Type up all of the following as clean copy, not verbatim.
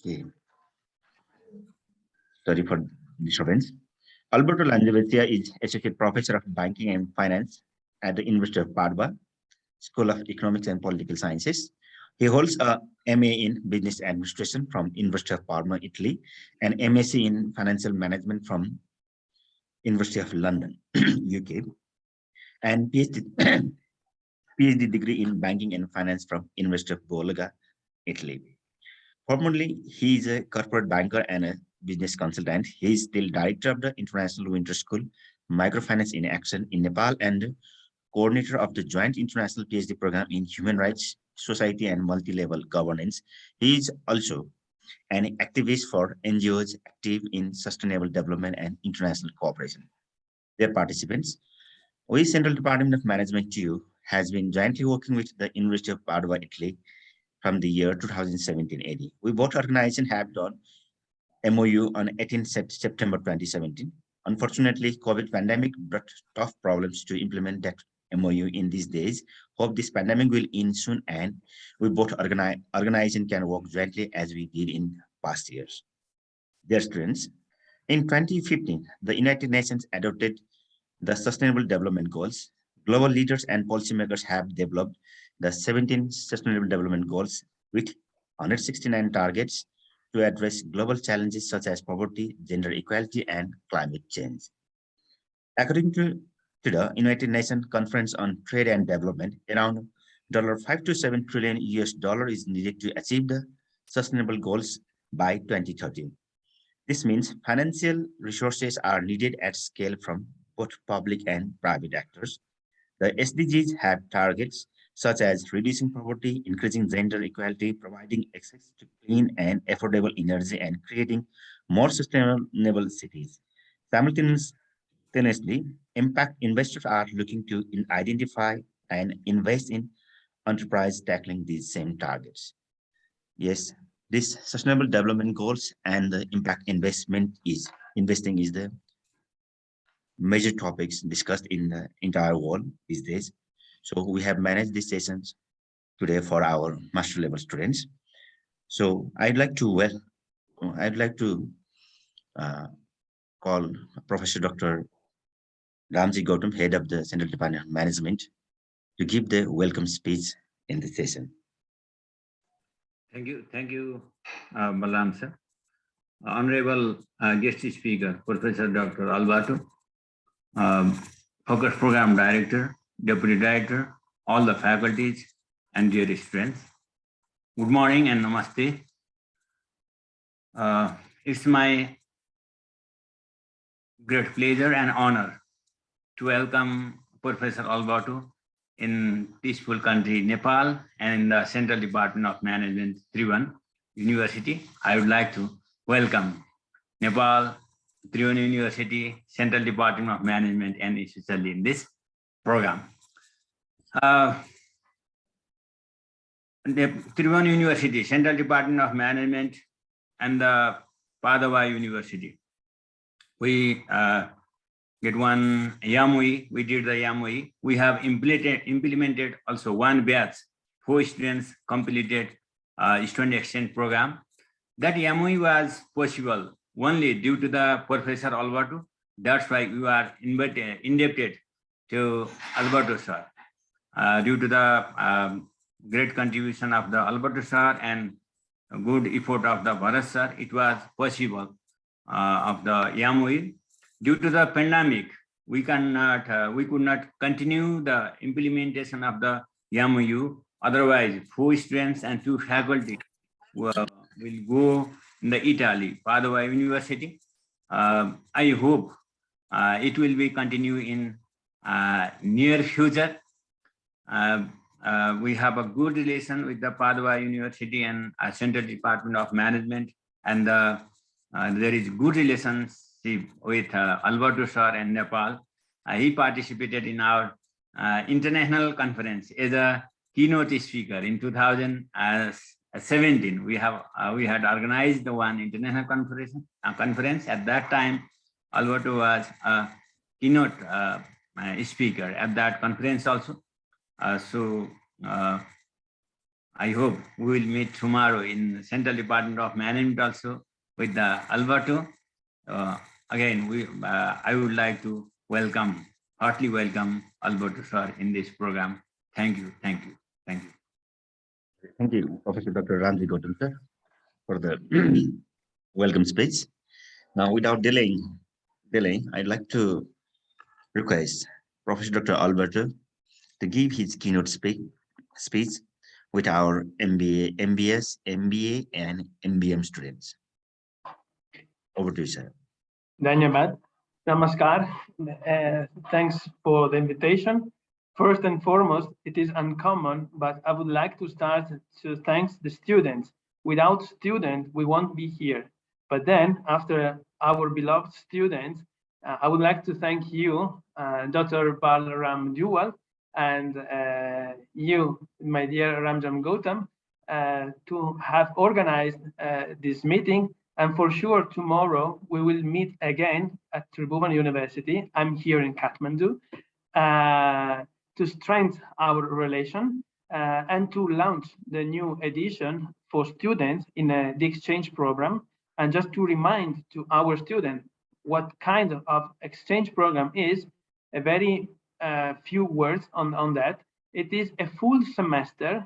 Okay. Sorry for disturbance. Alberto is Associate Professor of Banking and Finance at the University of Padova, School of Economics and Political Sciences. He holds a MA in Business Administration from University of Parma, Italy, and MSc in Financial Management from University of London, UK, and PhD degree in Banking and Finance from University of Bologna, Italy. Formerly, he is a corporate banker and a business consultant. He is still director of the International Winter School, Microfinance in Action in Nepal, and coordinator of the Joint International PhD Program in Human Rights, Society, and Multi-Level Governance. He is also an activist for NGOs active in sustainable development and international cooperation. Their participants, we Central Department of Management TU has been jointly working with the University of Padova, Italy from the year 2017-80. We both organizations have done MOU on 18 September 2017. Unfortunately, COVID pandemic brought tough problems to implement that MOU in these days. Hope this pandemic will end soon and we both organization can work jointly as we did in past years. Dear students, in 2015, the United Nations adopted the Sustainable Development Goals. Global leaders and policymakers have developed the 17 Sustainable Development Goals with 169 targets to address global challenges such as poverty, gender equality, and climate change. According to the United Nations Conference on Trade and Development, around $5 to $7 trillion is needed to achieve the sustainable goals by 2030. This means financial resources are needed at scale from both public and private actors. The SDGs have targets such as reducing poverty, increasing gender equality, providing access to clean and affordable energy, and creating more sustainable cities. Simultaneously, impact investors are looking to identify and invest in enterprise tackling these same targets. Yes, this sustainable development goals and the impact investing is the major topics discussed in the entire world these days. So we have managed these sessions today for our master level students. So I'd like to call Professor Dr. Ramji Gautam, head of the Central Department of Management, to give the welcome speech in the session. Thank you, Balam sir. Honorable guest speaker, Professor Dr. Alberto, Focus Program Director, Deputy Director, all the faculties and dear students. Good morning and namaste. It's my great pleasure and honor to welcome Professor Alberto in peaceful country Nepal and in the Central Department of Management, Tribhuvan University. I would like to welcome Nepal, Tribhuvan University, Central Department of Management, and especially in this program. The Tribhuvan University, Central Department of Management, and the Padova University. We get one YAMUI, we did the YAMUI. We have implemented also one batch, 4 students completed student exchange program. That YAMUI was possible only due to the Professor Alberto. That's why we are indebted to Alberto sir. Due to the great contribution of the Alberto sir and good effort of the Bharat sir, it was possible of the YAMUI. Due to the pandemic, we could not continue the implementation of the YAMUI. Otherwise, 4 students and 2 faculty will go in the Italy, Padova University. I hope it will be continue in near future. We have a good relation with the Padova University and Central Department of Management, and there is good relationship with Alberto sir and Nepal. He participated in our international conference as a keynote speaker in 2017. We had organized the one international conference. At that time, Alberto was a keynote speaker at that conference also. I hope we will meet tomorrow in Central Department of Management also with the Alberto. Again, I would like to heartily welcome Alberto sir in this program. Thank you, thank you, thank you. Thank you, Professor Dr. Ramji Gautam, sir, for the welcome speech. Now, without delaying, I'd like to request Professor Dr. Alberto to give his keynote speech with our MBA, MBS, MBA, and MBM students. Over to you, sir. Dhanyabad. Namaskar. Thanks for the invitation. First and foremost, it is uncommon, but I would like to start to thank the students. Without students, we won't be here. But then, after our beloved students, I would like to thank you, Dr. Balaram Duwal, and you, my dear Ramjam Gautam, to have organized this meeting. And for sure, tomorrow we will meet again at Tribhuvan University. I'm here in Kathmandu to strengthen our relation and to launch the new edition for students in the exchange program. And just to remind to our students what kind of exchange program is, a very few words on that. It is a full semester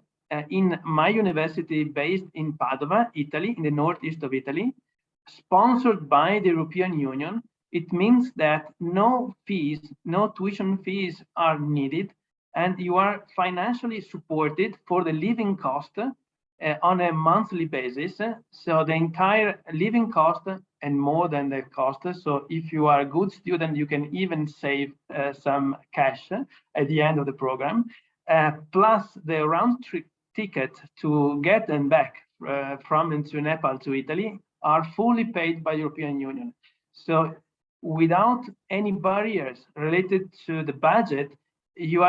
in my university based in Padova, Italy, in the northeast of Italy, sponsored by the European Union. It means that no fees, no tuition fees are needed, and you are financially supported for the living cost on a monthly basis. So the entire living cost and more than the cost. So if you are a good student, you can even save some cash at the end of the program, plus the round trip ticket to get and back from and to Nepal to Italy are fully paid by European Union. So without any barriers related to the budget, you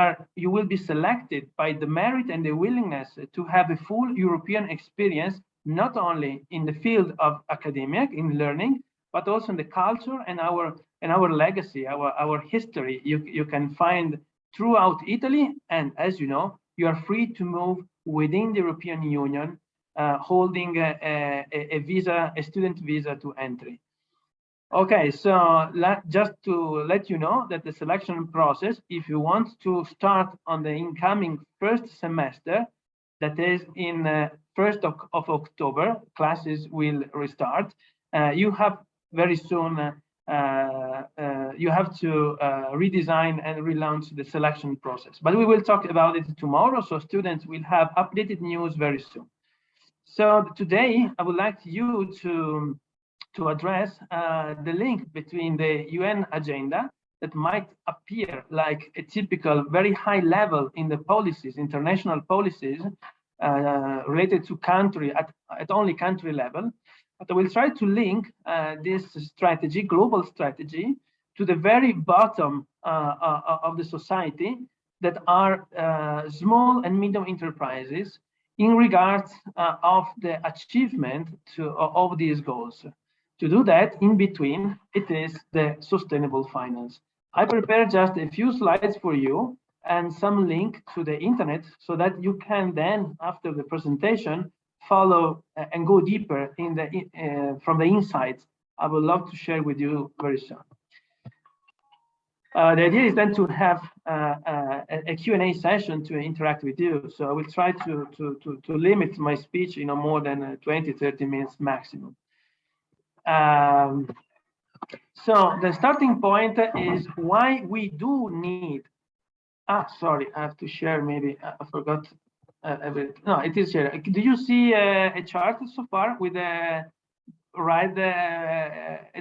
will be selected by the merit and the willingness to have a full European experience, not only in the field of academia, in learning, but also in the culture and our legacy, our history. You can find throughout Italy, and as you know, you are free to move within the European Union, holding a visa, a student visa to entry. Okay, so just to let you know that the selection process, if you want to start on the incoming first semester, that is in 1st of October, classes will restart. You have very soon, you have to redesign and relaunch the selection process. But we will talk about it tomorrow, so students will have updated news very soon. So today, I would like you to address the link between the UN agenda that might appear like a typical very high level in the policies, international policies related to country at only country level. But I will try to link this strategy, global strategy, to the very bottom of the society that are small and medium enterprises in regards of the achievement of these goals. To do that, in between, it is the sustainable finance. I prepared just a few slides for you and some link to the internet so that you can then, after the presentation, follow and go deeper in from the insights I would love to share with you very soon. The idea is then to have a Q&A session to interact with you. So I will try to limit my speech, more than 20, 30 minutes maximum. So the starting point is why we do need. Sorry, I have to share. Maybe I forgot everything. No, it is here. Do you see a chart so far with a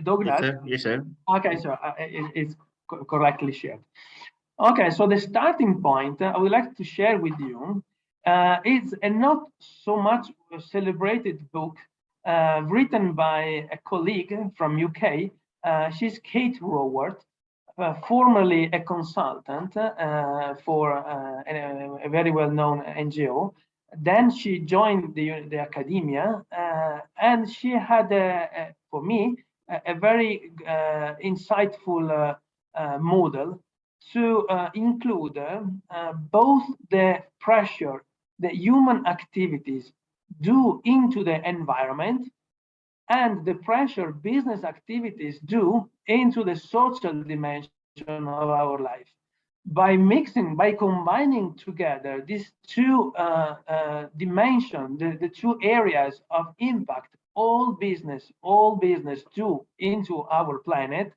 dog? Yes, sir. Yes, sir. Okay, so it's correctly shared. Okay, so the starting point I would like to share with you is a not so much celebrated book written by a colleague from UK. She's Kate Raworth, formerly a consultant for a very well-known NGO. Then she joined the academia, and she had, for me, a very insightful model to include both the pressure the human activities do into the environment and the pressure business activities do into the social dimension of our life. By combining together these two dimensions, the two areas of impact all business do into our planet,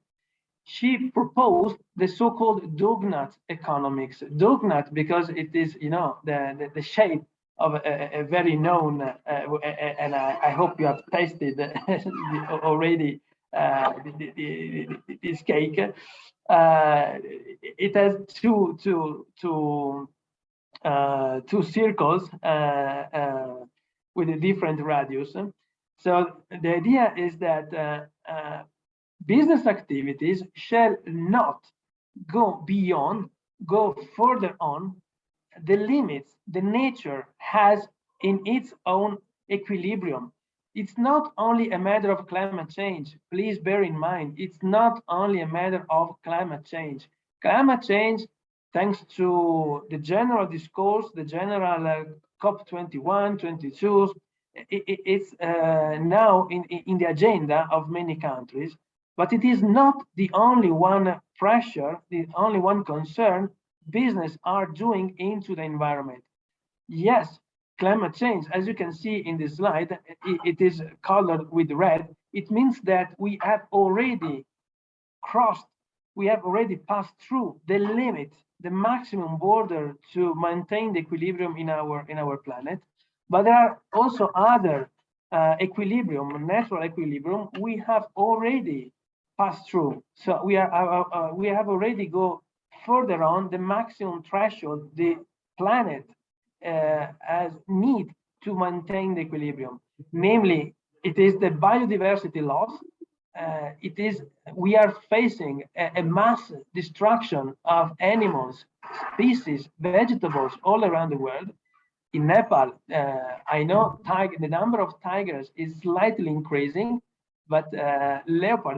she proposed the so-called donut economics. Donut because it is, the shape of a very known, and I hope you have tasted already this cake. It has two circles with a different radius. So the idea is that business activities shall not go further on the limits the nature has in its own equilibrium. It's not only a matter of climate change. Please bear in mind, it's not only a matter of climate change. Climate change, thanks to the general discourse, the general COP21, 22, it's now in the agenda of many countries, but it is not the only one pressure, the only one concern business are doing into the environment. Yes, climate change, as you can see in this slide, it is colored with red. It means that we have already passed through the limit, the maximum border to maintain the equilibrium in our planet. But there are also other equilibrium, natural equilibrium, we have already passed through. So we have already go further on the maximum threshold the planet has need to maintain the equilibrium. Namely, it is the biodiversity loss. We are facing a mass destruction of animals, species, vegetables all around the world. In Nepal, I know the number of tigers is slightly increasing, but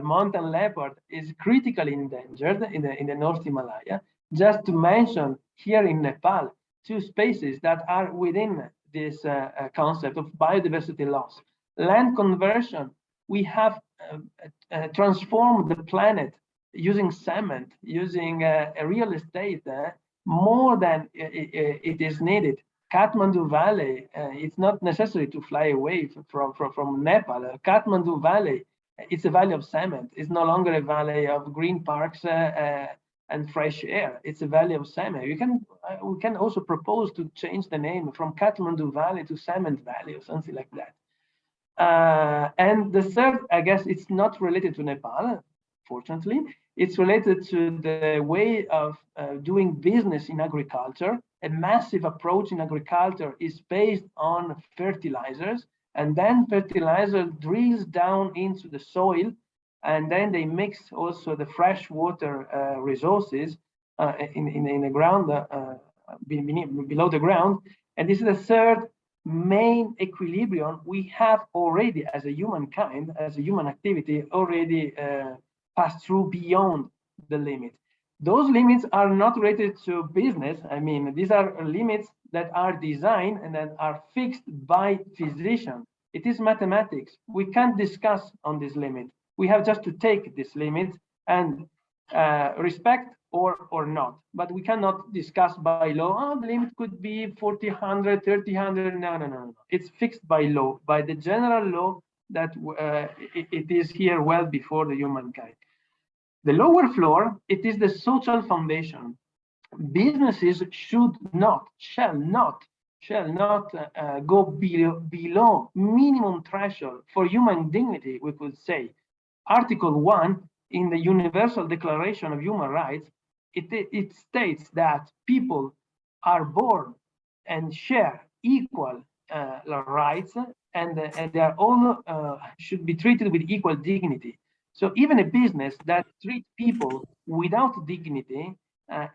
mountain leopard is critically endangered in the North Himalaya. Just to mention here in Nepal, 2 species that are within this concept of biodiversity loss. Land conversion, we have transformed the planet using cement, using real estate more than it is needed. Kathmandu Valley, it's not necessary to fly away from Nepal. Kathmandu Valley, it's a valley of cement. It's no longer a valley of green parks and fresh air. It's a valley of cement. We can also propose to change the name from Kathmandu Valley to Cement Valley or something like that. And the third, I guess it's not related to Nepal, fortunately. It's related to the way of doing business in agriculture. A massive approach in agriculture is based on fertilizers, and then fertilizer drills down into the soil, and then they mix also the fresh water resources in the ground, below the ground. And this is the third main equilibrium we have already as a humankind, as a human activity, already passed through beyond the limit. Those limits are not related to business. I mean, these are limits that are designed and that are fixed by physicians. It is mathematics. We can't discuss on this limit. We have just to take this limit and respect or not. But we cannot discuss by law. Oh, the limit could be 40, 30, no. It's fixed by law, by the general law that it is here well before the humankind. The lower floor, it is the social foundation. Businesses shall not go below minimum threshold for human dignity, we could say. Article 1 in the Universal Declaration of Human Rights, it states that people are born and share equal rights, and they are all should be treated with equal dignity. So even a business that treats people without dignity,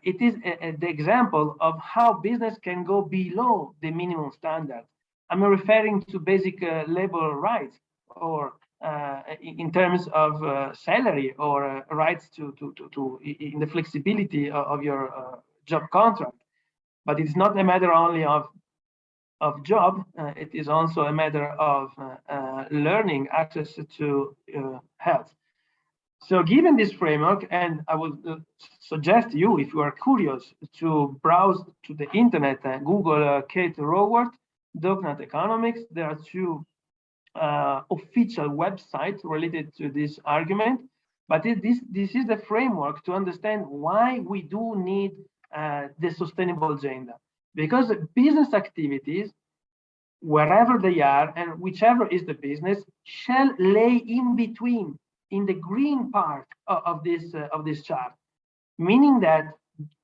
it is the example of how business can go below the minimum standard. I'm referring to basic labor rights, or in terms of salary, or rights to in the flexibility of your job contract. But it's not a matter only of job, it is also a matter of learning, access to health. So given this framework, and I would suggest you, if you are curious, to browse to the internet and Google Kate Raworth, Dognut Economics. There are two official websites related to this argument. But this is the framework to understand why we do need the sustainable agenda. Because business activities, wherever they are and whichever is the business, shall lay in between, in the green part of this chart, meaning that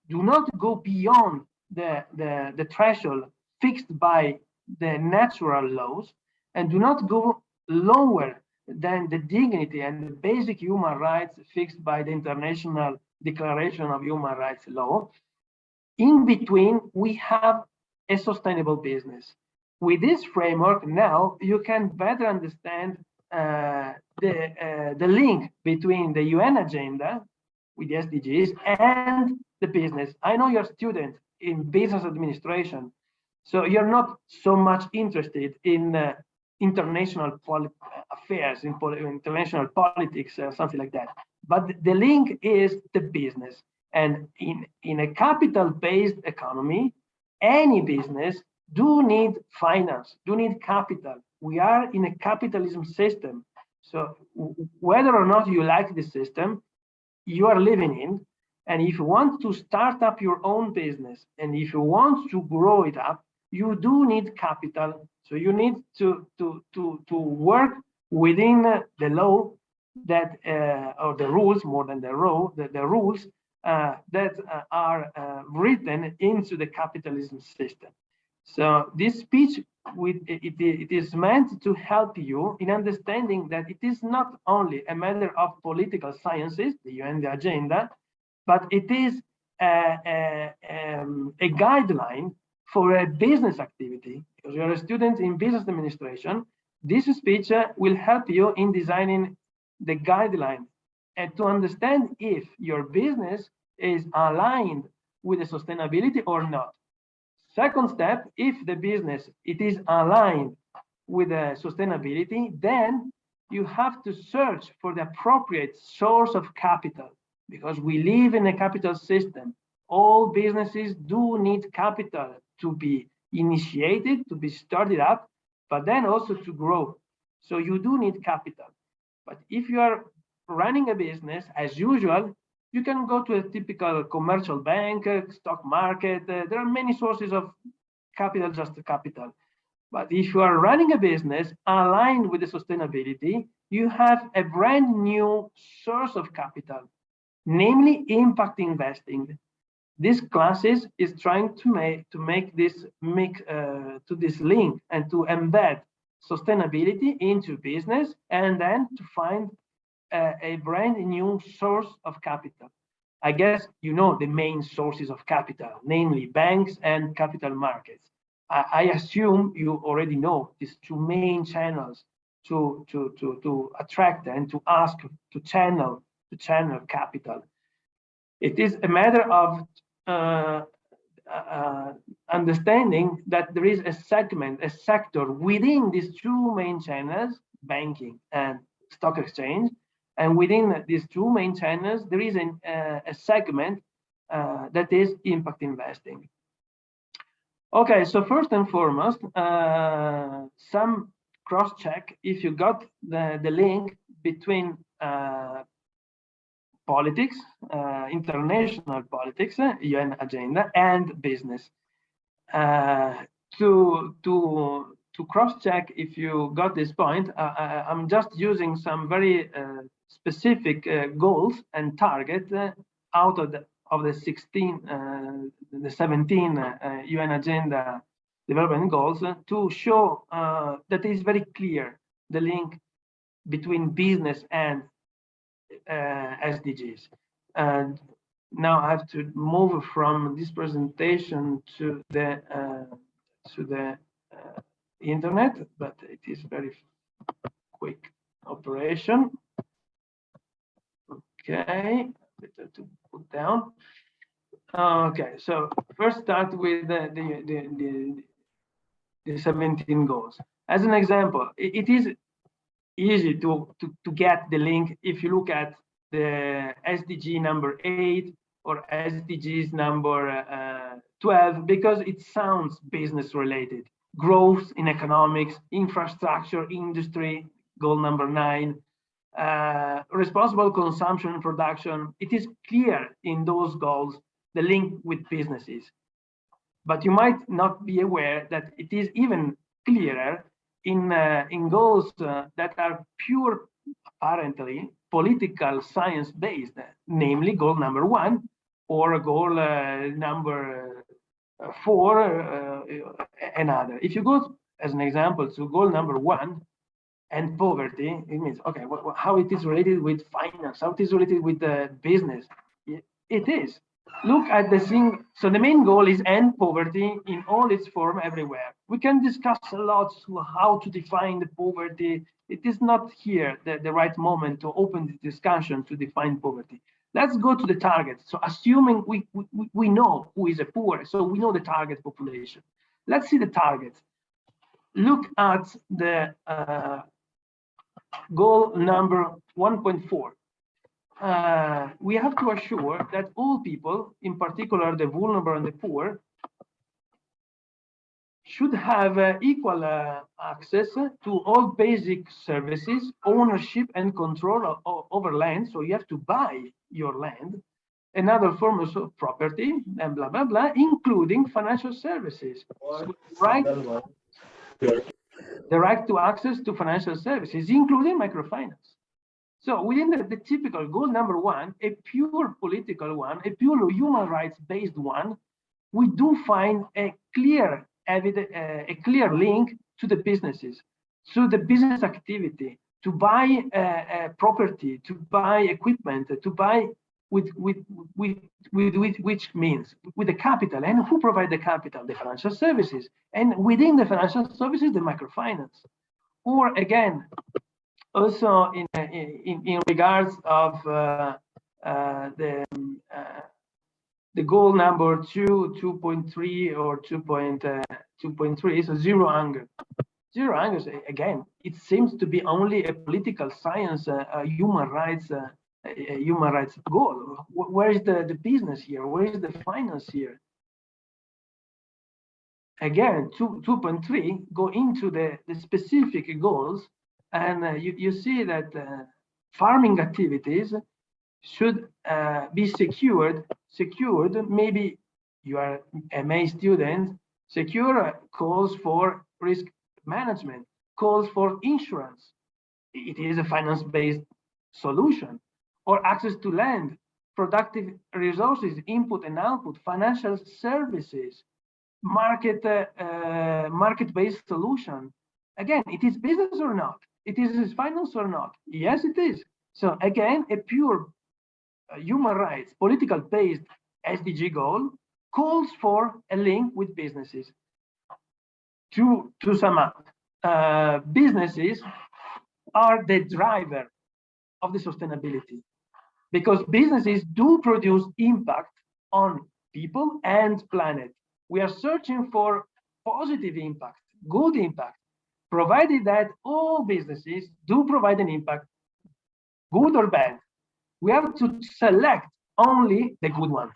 do not go beyond the threshold fixed by the natural laws, and do not go lower than the dignity and the basic human rights fixed by the International Declaration of Human Rights Law. In between, we have a sustainable business. With this framework, now you can better understand the link between the UN agenda with the SDGs and the business. I know you're a student in business administration, so you're not so much interested in international affairs, in international politics, something like that. But the link is the business. And in a capital-based economy, any business do need finance, do need capital. We are in a capitalism system. So whether or not you like the system you are living in, and if you want to start up your own business, and if you want to grow it up, you do need capital. So you need to work within the law that, or the rules, more than the law, the rules that are written into the capitalism system. So this speech, it is meant to help you in understanding that it is not only a matter of political sciences, the UN agenda, but it is a guideline for a business activity. Because you're a student in business administration, this speech will help you in designing the guideline and to understand if your business is aligned with the sustainability or not. Second step, if the business it is aligned with the sustainability, then you have to search for the appropriate source of capital, because we live in a capital system. All businesses do need capital to be initiated, to be started up, but then also to grow. So you do need capital. But if you are running a business as usual, you can go to a typical commercial bank, stock market. There are many sources of capital, just capital. But if you are running a business aligned with the sustainability, you have a brand new source of capital, namely impact investing. This classes is trying to make this to this link and to embed sustainability into business, and then to find a brand new source of capital. I guess you know the main sources of capital, namely banks and capital markets. I assume you already know these two main channels to attract and to ask to channel capital. It is a matter of understanding that there is a segment, a sector within these two main channels, banking and stock exchange. And within these two main channels, there is a segment that is impact investing. Okay, so first and foremost, some cross-check if you got the link between politics, international politics, UN agenda, and business. To cross-check if you got this point, I'm just using some very specific goals and targets out of the 17 UN agenda development goals to show that is very clear the link between business and SDGs. And now I have to move from this presentation to the internet, but it is very quick operation. Okay, better to put down. Okay, so first start with the the 17 goals. As an example, it is easy to get the link if you look at the SDG number 8 or SDGs number 12, because it sounds business related. Growth in economics, infrastructure, industry, goal number 9, responsible consumption and production. It is clear in those goals the link with businesses. But you might not be aware that it is even clearer in goals that are pure, apparently, political science based, namely goal number 1 or goal number 4, another. If you go, as an example, to goal number 1 and poverty, it means, okay, how it is related with finance, how it is related with the business. It is. Look at the thing. So the main goal is end poverty in all its form everywhere. We can discuss a lot how to define the poverty. It is not here the right moment to open the discussion to define poverty. Let's go to the target. So assuming we know who is a poor, so we know the target population. Let's see the target. Look at the goal number 1.4. We have to assure that all people, in particular the vulnerable and the poor, should have equal access to all basic services, ownership and control over land. So you have to buy your land and other forms of property and blah, blah, blah, including financial services. So the right to access to financial services, including microfinance. So within the typical goal number 1, a pure political one, a pure human rights based one, we do find a clear link to the businesses, to the business activity, to buy property, to buy equipment, to buy with which means with the capital. And who provide the capital? The financial services, and within the financial services, the microfinance. Or again, also in regards of the goal number 2.3 or 2.3, so zero hunger. Zero hunger, again, it seems to be only a political science, a human rights goal. Where is the business here? Where is the finance here? Again, 2.3 go into the specific goals, and you see that farming activities should be secured. Maybe you are a MA student. Secure calls for risk management, calls for insurance. It is a finance-based solution. Or access to land, productive resources, input and output, financial services, market-based solution. Again, it is business or not? It is finance or not? Yes, it is. So again, a pure human rights, political-based SDG goal calls for a link with businesses. To sum up, businesses are the driver of the sustainability, because businesses do produce impact on people and planet. We are searching for positive impact, good impact, provided that all businesses do provide an impact, good or bad. We have to select only the good ones.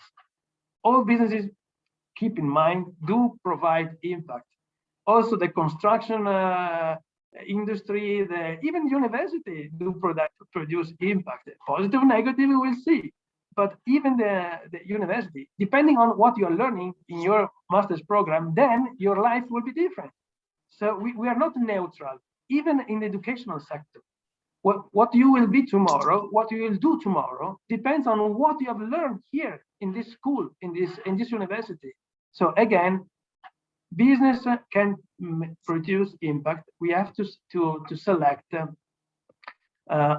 All businesses, keep in mind, do provide impact. Also, the construction industry, even university do produce impact. Positive, negative, we will see. But even the university, depending on what you are learning in your master's program, then your life will be different. So we are not neutral, even in the educational sector. What you will be tomorrow, what you will do tomorrow, depends on what you have learned here in this school, in this university. So again, business can produce impact. We have to select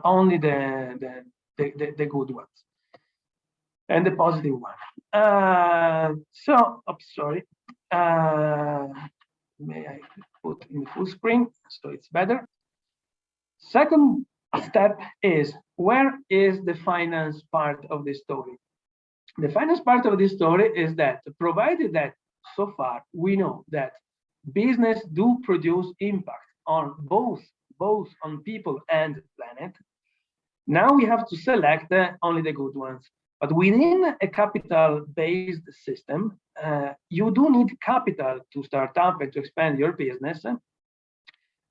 only the good ones and the positive one. Sorry. May I put in the full screen so it's better? Second step is, where is the finance part of the story? The finance part of the story is that, provided that so far we know that business do produce impact on both on people and planet. Now we have to select only the good ones. But within a capital-based system, you do need capital to start up and to expand your business.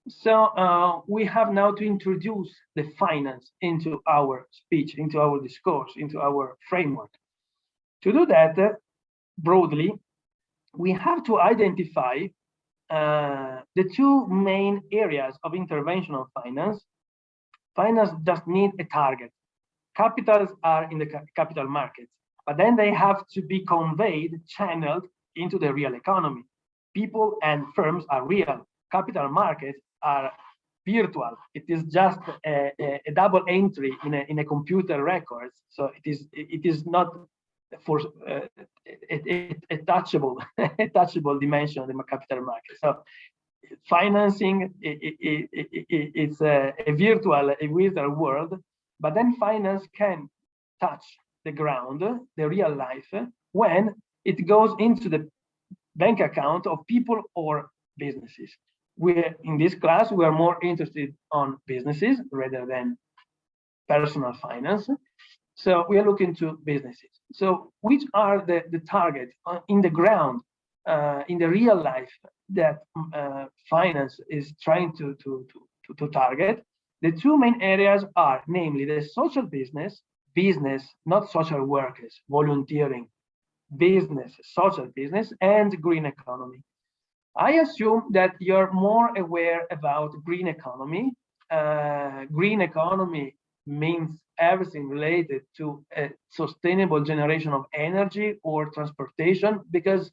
So we have now to introduce the finance into our speech, into our discourse, into our framework. To do that, broadly, we have to identify the two main areas of intervention of finance. Finance just needs a target. Capitals are in the capital markets, but then they have to be conveyed, channeled into the real economy. People and firms are real. Capital markets are virtual. It is just a double entry in a computer records. So it is not for a touchable dimension of the capital market. So financing it's a virtual world, but then finance can touch the ground, the real life, when it goes into the bank account of people or businesses. In this class, we are more interested on businesses rather than personal finance. So we are looking to businesses. So which are the targets in the ground, in the real life that finance is trying to target? The two main areas are namely the social business, not social workers, volunteering, business, social business, and green economy. I assume that you're more aware about green economy. Green economy means everything related to a sustainable generation of energy or transportation, because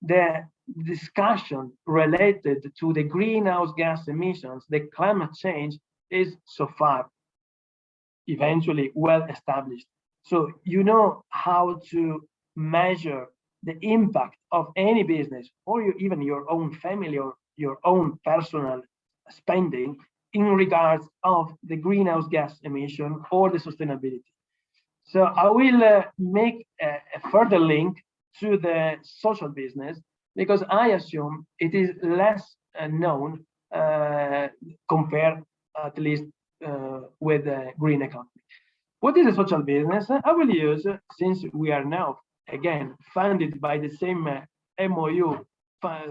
the discussion related to the greenhouse gas emissions, the climate change, is so far eventually well established. So you know how to measure the impact of any business, or even your own family or your own personal spending in regards of the greenhouse gas emission or the sustainability. So I will make a further link to the social business, because I assume it is less known compared at least with the green economy. What is a social business? I will use, since we are now again funded by the same MOU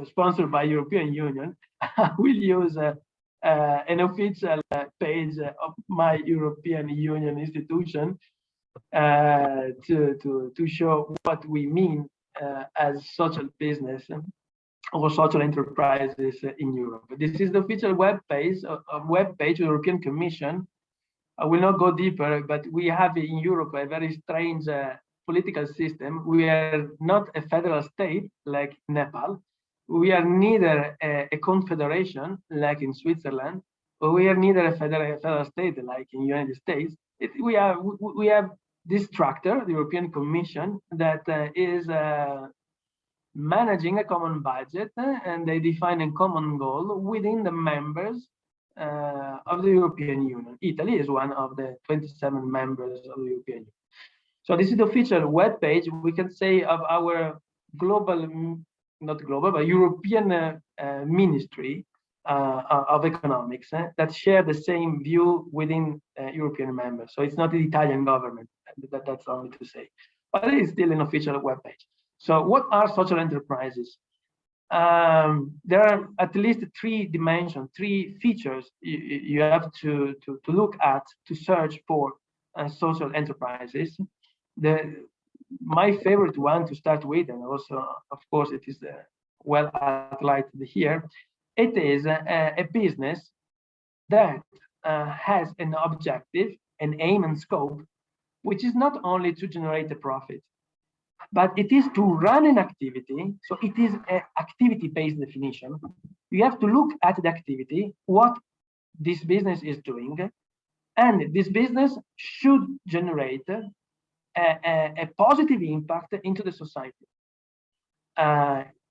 sponsored by European Union, I will use an official page of my European Union institution to show what we mean as social business or social enterprises in Europe. This is the official web page of the European Commission. I will not go deeper, but we have in Europe a very strange political system. We are not a federal state like Nepal. We are neither a confederation like in Switzerland, or we are neither a federal state like in the United States. We have this structure, the European Commission, that is managing a common budget, and they define a common goal within the members of the European Union. Italy is one of the 27 members of the European Union. So this is the official web page, we can say, of our global, not global, but European Ministry of Economics that share the same view within European members. So it's not the Italian government, that's only to say, but it is still an official web page. So what are social enterprises? There are at least three dimensions, three features you have to look at to search for social enterprises. My favorite one to start with, and also, of course, it is well highlighted here, it is a business that has an objective, an aim and scope, which is not only to generate a profit, but it is to run an activity. So it is an activity-based definition. You have to look at the activity, what this business is doing, and this business should generate a positive impact into the society.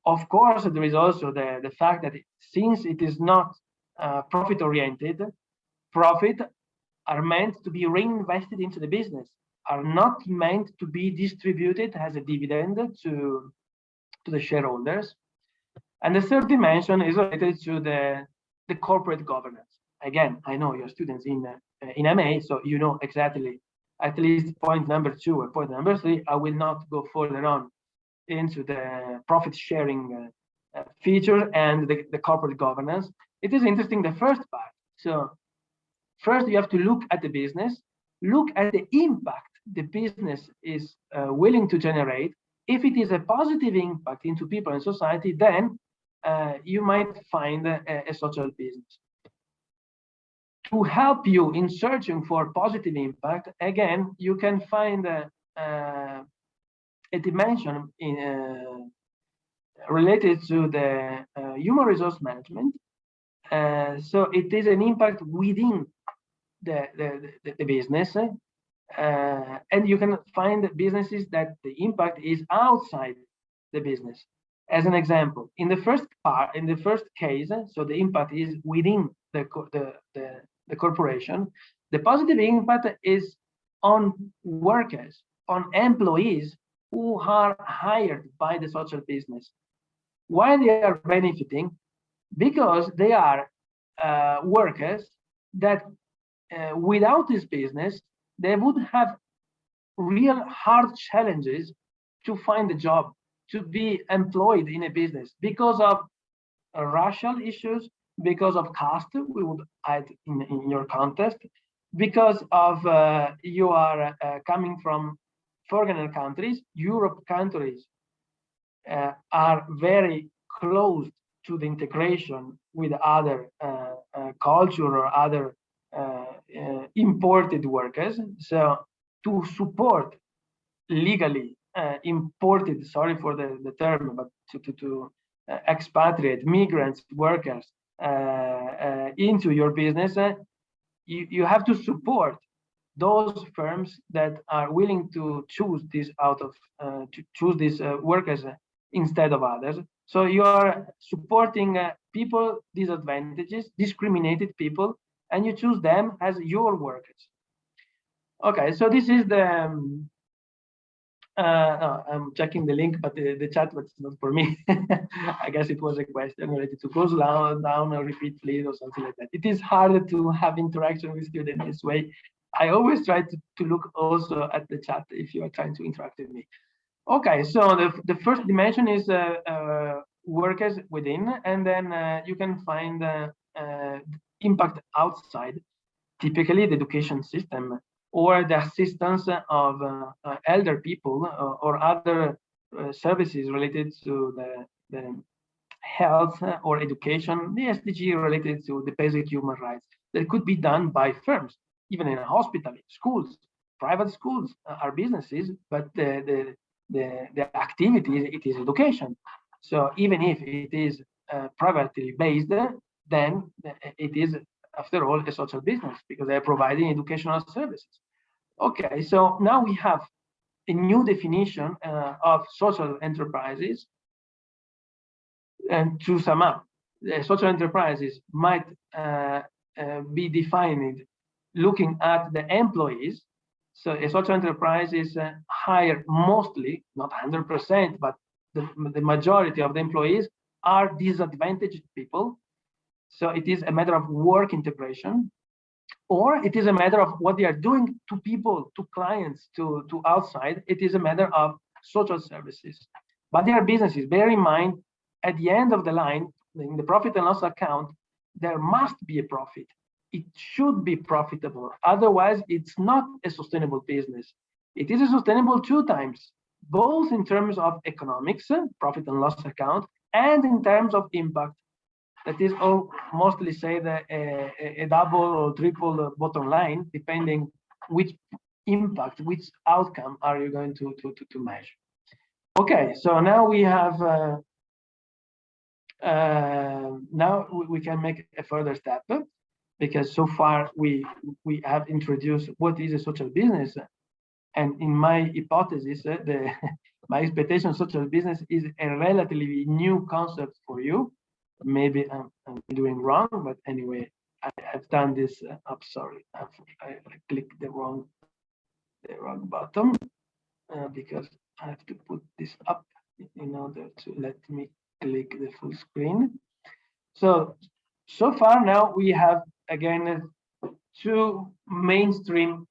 Of course, there is also the fact that since it is not profit-oriented, profit are meant to be reinvested into the business, are not meant to be distributed as a dividend to the shareholders. And the third dimension is related to the corporate governance. Again, I know you're students in MA, so you know exactly at least point number 2 or point number 3. I will not go further on into the profit sharing feature and the corporate governance. It is interesting, the first part. So first you have to look at the business, look at the impact the business is willing to generate. If it is a positive impact into people and society, then you might find a social business. To help you in searching for positive impact, again, you can find a dimension related to the human resource management. So it is an impact within the business, and you can find businesses that the impact is outside the business. As an example, in the first case, so the impact is within the corporation. The positive impact is on workers, on employees who are hired by the social business. Why they are benefiting? Because they are workers that without this business, they would have real hard challenges to find a job, to be employed in a business because of racial issues, because of caste, we would add in your context, because of you are coming from foreign countries. Europe countries are very close to the integration with other culture or other imported workers. So to support legally imported, sorry for the term, but to expatriate migrants, workers into your business, you have to support those firms that are willing to choose this these workers instead of others. So you are supporting people, disadvantages, discriminated people, and you choose them as your workers. Okay, so this is the I'm checking the link, but the chat was not for me. I guess it was a question related to close down or repeat please or something like that. It is harder to have interaction with students this way. I always try to look also at the chat if you are trying to interact with me. Okay, so the first dimension is workers within, and then you can find impact outside, typically the education system, or the assistance of elder people or other services related to the health or education, the SDG related to the basic human rights that could be done by firms, even in a hospital, schools, private schools are businesses, but the activity, it is education. So even if it is privately based, then it is, after all, a social business because they're providing educational services. Okay, so now we have a new definition of social enterprises. And to sum up, social enterprises might be defined looking at the employees. So a social enterprise is hire mostly, not 100%, but the majority of the employees are disadvantaged people. So it is a matter of work integration, or it is a matter of what they are doing to people, to clients, to outside. It is a matter of social services. But they are businesses. Bear in mind, at the end of the line, in the profit and loss account, there must be a profit. It should be profitable. Otherwise, it's not a sustainable business. It is a sustainable 2 times, both in terms of economics, profit and loss account, and in terms of impact. That is all mostly say that a double or triple bottom line, depending which impact, which outcome are you going to measure. Okay, so now we have now we can make a further step, because so far we have introduced what is a social business, and in my hypothesis, my expectation social business is a relatively new concept for you. Maybe I'm doing wrong, but anyway, I've done this up. Sorry, I clicked the wrong button because I have to put this up in order to let me click the full screen. So far now we have, again, two mainstream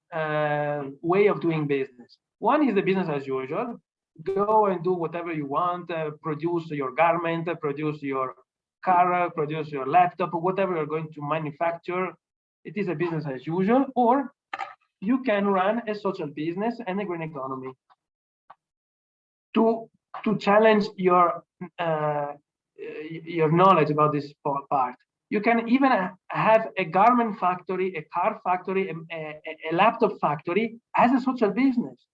way of doing business. One is the business as usual. Go and do whatever you want, produce your garment, produce your car, produce your laptop, whatever you're going to manufacture. It is a business as usual. Or you can run a social business and a green economy to challenge your knowledge about this part. You can even have a garment factory, a car factory, a laptop factory as a social business.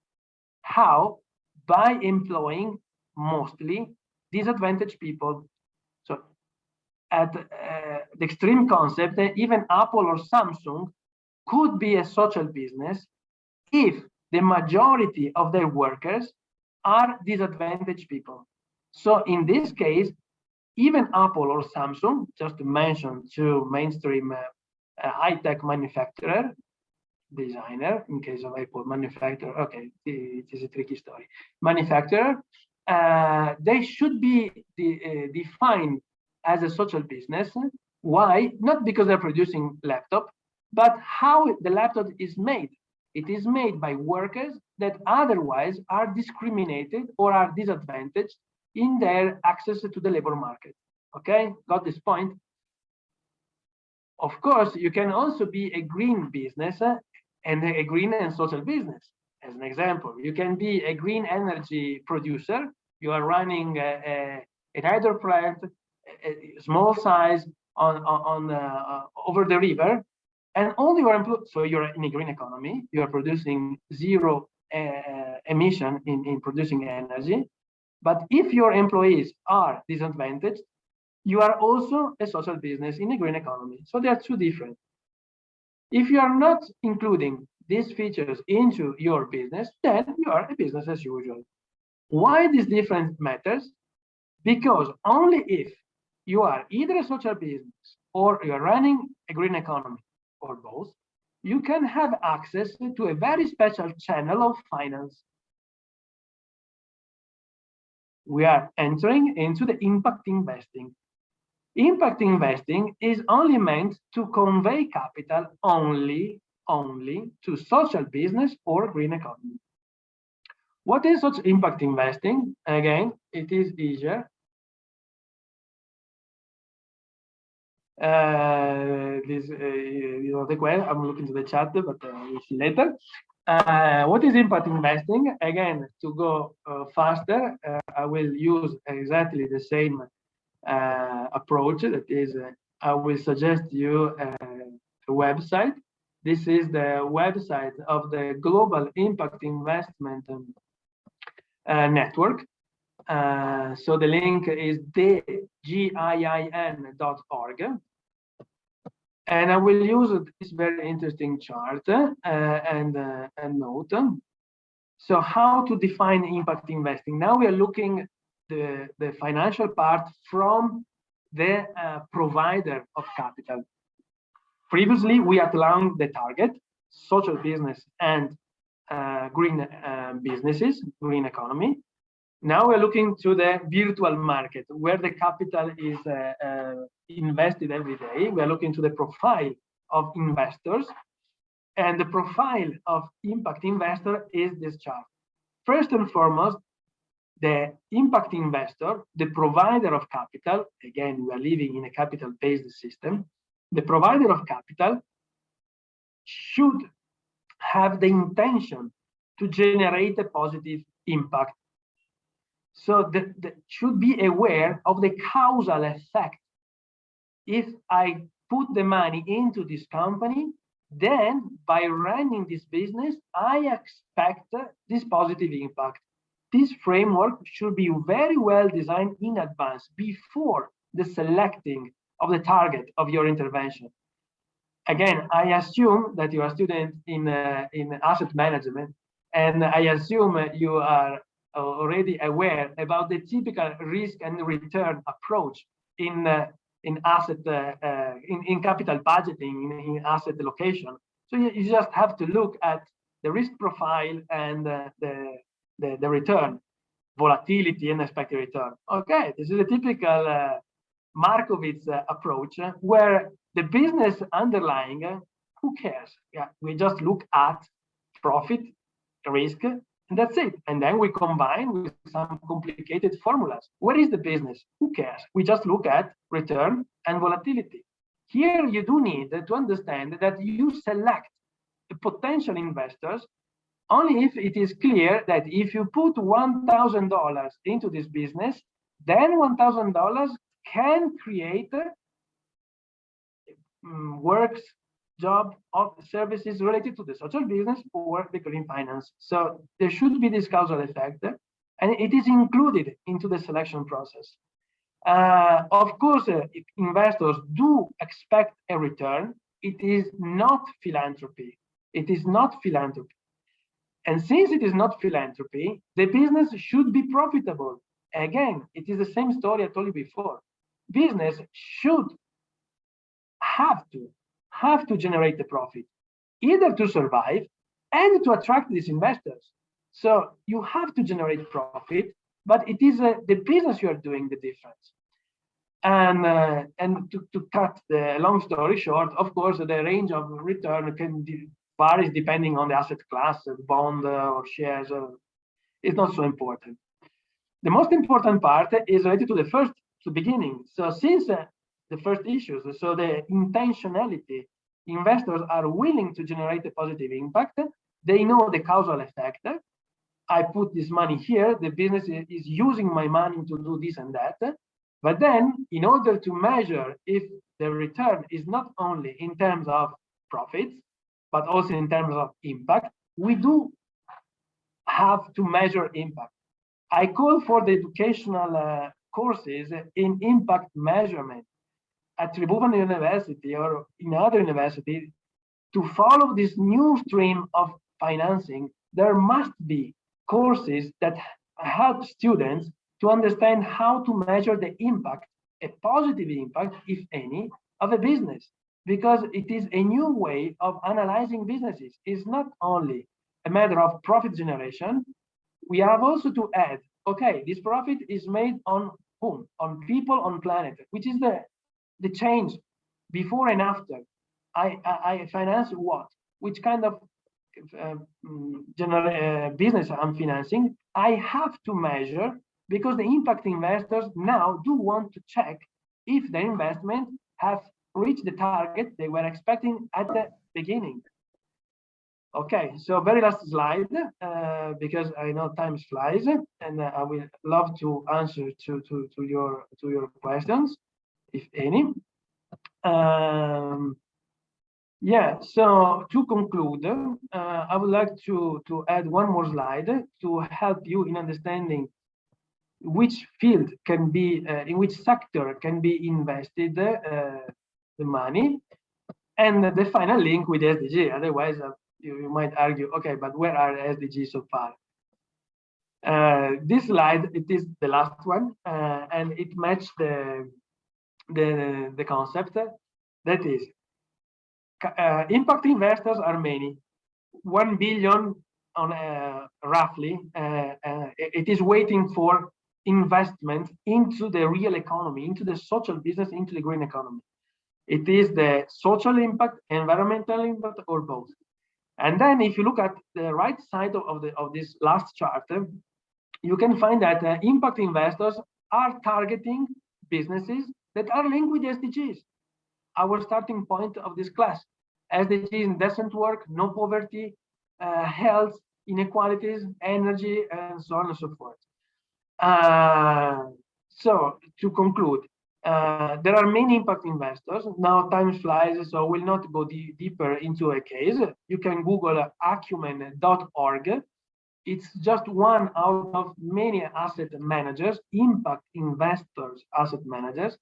How? By employing mostly disadvantaged people. So at the extreme concept, even Apple or Samsung could be a social business if the majority of their workers are disadvantaged people. So in this case, even Apple or Samsung, just to mention two mainstream high-tech manufacturer, designer, in case of Apple, manufacturer, okay, it is a tricky story. Manufacturer, they should be defined as a social business. Why? Not because they're producing laptop, but how the laptop is made. It is made by workers that otherwise are discriminated or are disadvantaged in their access to the labor market. Okay, got this point? Of course, you can also be a green business and a green and social business. As an example, you can be a green energy producer. You are running a hydro plant, a small size on over the river, and all your employees. So you're in a green economy. You are producing zero emission in producing energy. But if your employees are disadvantaged, you are also a social business in a green economy. So they are two different. If you are not including these features into your business, then you are a business as usual. Why this difference matters? Because only if you are either a social business or you are running a green economy or both, you can have access to a very special channel of finance. We are entering into the impact investing. Impact investing is only meant to convey capital only to social business or green economy. What is such impact investing? Again, it is easier. The question, I'm looking to the chat, but we'll see later. What is impact investing? Again, to go faster, I will use exactly the same approach. That is, I will suggest you a website. This is the website of the Global Impact Investment Network. So the link is giin.org. And I will use this very interesting chart and note. So how to define impact investing? Now we are looking the financial part from the provider of capital. Previously, we outlined the target, social business and green businesses, green economy. Now we're looking to the virtual market where the capital is invested every day. We're looking to the profile of investors, and the profile of impact investor is this chart. First and foremost, the impact investor, the provider of capital, again, we are living in a capital-based system. The provider of capital should have the intention to generate a positive impact. So should be aware of the causal effect. If I put the money into this company, then by running this business, I expect this positive impact. This framework should be very well designed in advance before the selecting of the target of your intervention. Again, I assume that you are a student in asset management, and I assume you are already aware about the typical risk and return approach in asset in capital budgeting, in asset allocation. So you just have to look at the risk profile and the return. volatility and expected return. Okay, this is a typical Markowitz approach where the business underlying, who cares? Yeah, we just look at profit, risk, and that's it. And then we combine with some complicated formulas. What is the business? Who cares? We just look at return and volatility. Here you do need to understand that you select the potential investors only if it is clear that if you put $1,000 into this business, then $1,000 can create works, job, or services related to the social business or the green finance. So there should be this causal effect, and it is included into the selection process. Of course, if investors do expect a return, it is not philanthropy. It is not philanthropy. And since it is not philanthropy, the business should be profitable. Again, it is the same story I told you before. Business should have to generate the profit, either to survive and to attract these investors. So you have to generate profit, but it is the business you are doing the difference. And to cut the long story short, of course, the range of return can varies depending on the asset class, bond or shares. It's not so important. The most important part is related to the beginning. So since the first issues, so the intentionality, investors are willing to generate a positive impact. They know the causal effect. I put this money here, the business is using my money to do this and that. But then in order to measure if the return is not only in terms of profits, but also in terms of impact, we do have to measure impact. I call for the educational courses in impact measurement at Tribhuvan University or in other universities. To follow this new stream of financing, there must be courses that help students to understand how to measure the impact, a positive impact, if any, of a business. Because it is a new way of analyzing businesses. It's not only a matter of profit generation. We have also to add, okay, this profit is made on whom? On people, on planet, which is the change before and after. I finance what? Which kind of business I'm financing? I have to measure, because the impact investors now do want to check if the investment has reach the target they were expecting at the beginning. Okay, so very last slide, because I know time flies, and I will love to answer to your questions, if any. Yeah, so to conclude, I would like to add one more slide to help you in understanding which field can be, in which sector can be invested the money, and the final link with SDG. Otherwise, you might argue, okay, but where are SDGs so far? This slide, it is the last one, and it matches the concept. That is, impact investors are many. 1 billion on roughly. It is waiting for investment into the real economy, into the social business, into the green economy. It is the social impact, environmental impact, or both. And then if you look at the right side of this last chart, you can find that impact investors are targeting businesses that are linked with SDGs. Our starting point of this class, SDGs in decent work, no poverty, health, inequalities, energy, and so on and so forth. So to conclude, there are many impact investors. Now time flies, so we'll not go deeper into a case. You can Google acumen.org. It's just one out of many asset managers, impact investors, asset managers.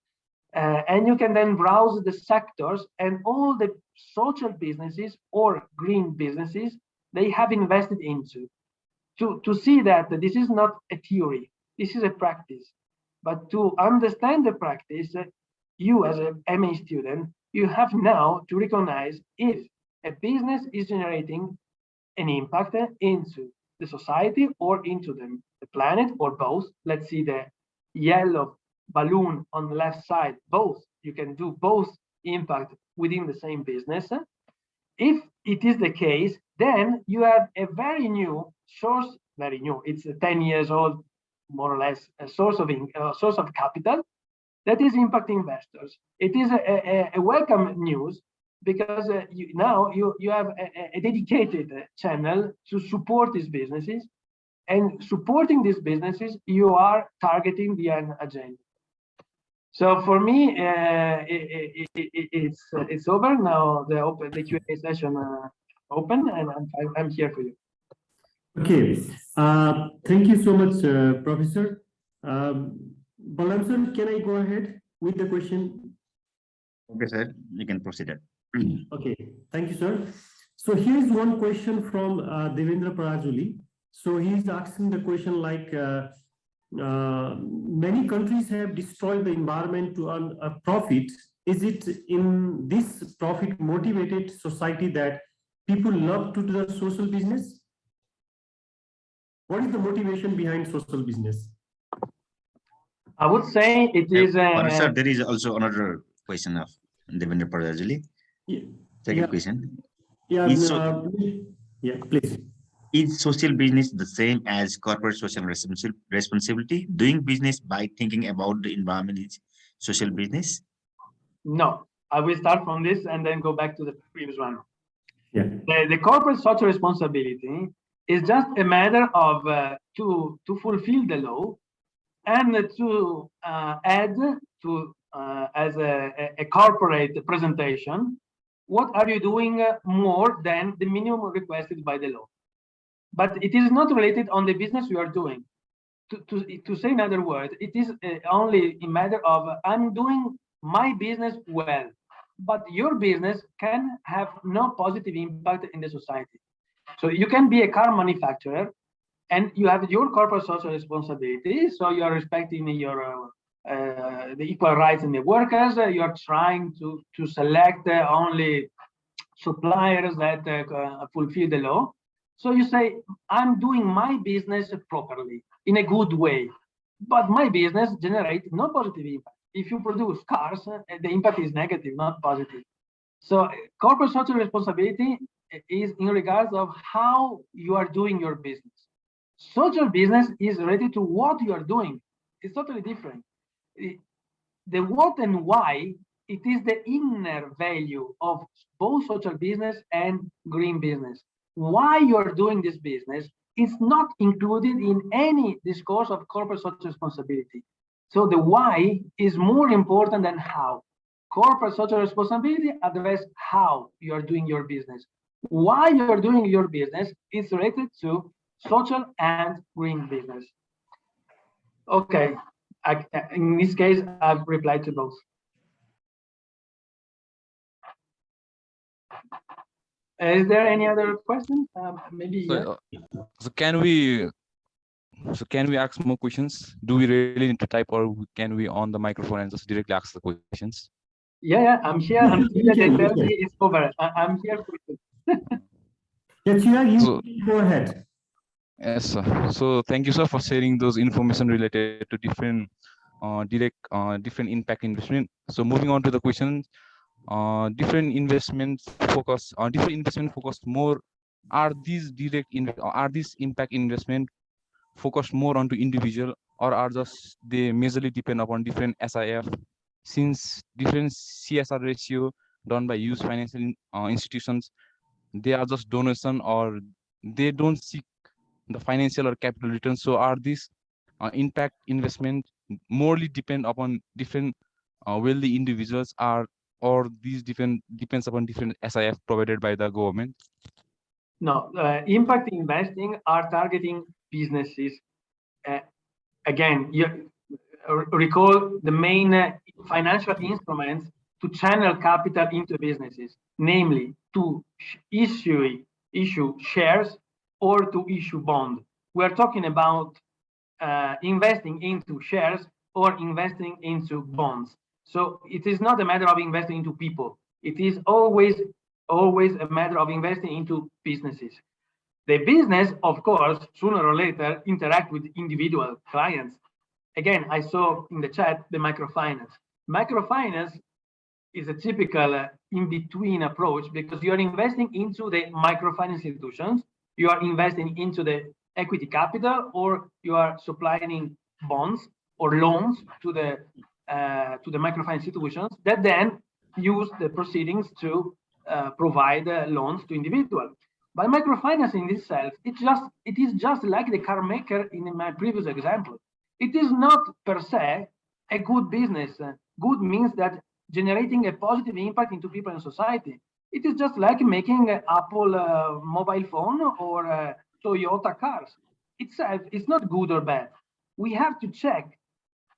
And you can then browse the sectors and all the social businesses or green businesses they have invested into to see that this is not a theory, this is a practice. But to understand the practice, you as a MA student, you have now to recognize if a business is generating an impact into the society or into the planet, or both. Let's see the yellow balloon on the left side. Both, you can do both impact within the same business. If it is the case, then you have a very new source, very new, it's 10 years old, more or less, a source of capital that is impact investors. It is a welcome news, because now you have a dedicated channel to support these businesses, and supporting these businesses, you are targeting the end agenda. So for me, it's over now. The Q&A session open, and I'm here for you. Okay, thank you so much, Professor. Balam sir, can I go ahead with the question? Okay, sir, you can proceed. Okay, thank you, sir. So here's one question from Devendra Parajuli. So he's asking the question like, many countries have destroyed the environment to earn a profit. Is it in this profit motivated society that people love to do the social business? What is the motivation behind social business? I would say it is. Sir, there is also another question of Devendra Parajuli. Second question. Yeah, yeah, please. Is social business the same as corporate social responsibility? Doing business by thinking about the environment is social business? No, I will start from this and then go back to the previous one. Yeah. The corporate social responsibility is just a matter of to fulfill the law and to add to as a corporate presentation, what are you doing more than the minimum requested by the law? But it is not related on the business you are doing. To say in other words, it is only a matter of I'm doing my business well, but your business can have no positive impact in the society. So you can be a car manufacturer and you have your corporate social responsibility. So you are respecting your the equal rights in the workers. You are trying to select only suppliers that fulfill the law. So you say, I'm doing my business properly, in a good way, but my business generates no positive impact. If you produce cars, the impact is negative, not positive. So corporate social responsibility is in regards of how you are doing your business. Social business is related to what you are doing. It's totally different. The what and why, it is the inner value of both social business and green business. Why you are doing this business is not included in any discourse of corporate social responsibility. So the why is more important than how. Corporate social responsibility addresses how you are doing your business. Why you are doing your business is related to social and green business. Okay, in this case, I've replied to both. Is there any other question? Maybe. So can we ask more questions? Do we really need to type, or can we on the microphone and just directly ask the questions? Yeah, I'm here until they tell me it's over. I'm here for you. Yes, you go ahead. Yes, sir. So thank you, sir, for sharing those information related to different different impact investment. So moving on to the questions. Different investment focus more. Are these impact investment focused more onto individual, or are just they majorly depend upon different SIF, since different CSR ratio done by US financial institutions, they are just donation or they don't seek the financial or capital returns. So are these impact investment morely depend upon different wealthy individuals, or these depends upon different SIF provided by the government? No, impact investing are targeting businesses. Again, you recall the main financial instruments to channel capital into businesses, namely to issue shares or to issue bond. We are talking about investing into shares or investing into bonds. So it is not a matter of investing into people. It is always a matter of investing into businesses. The business, of course, sooner or later interact with individual clients. Again, I saw in the chat the microfinance. Microfinance is a typical in-between approach because you are investing into the microfinance institutions, you are investing into the equity capital, or you are supplying bonds or loans to the microfinance institutions that then use the proceedings to provide loans to individuals. But microfinance in itself, it is just like the car maker in my previous example. It is not per se a good business. Good means that generating a positive impact into people and society. It is just like making an Apple mobile phone or Toyota cars. Itself, it's not good or bad. We have to check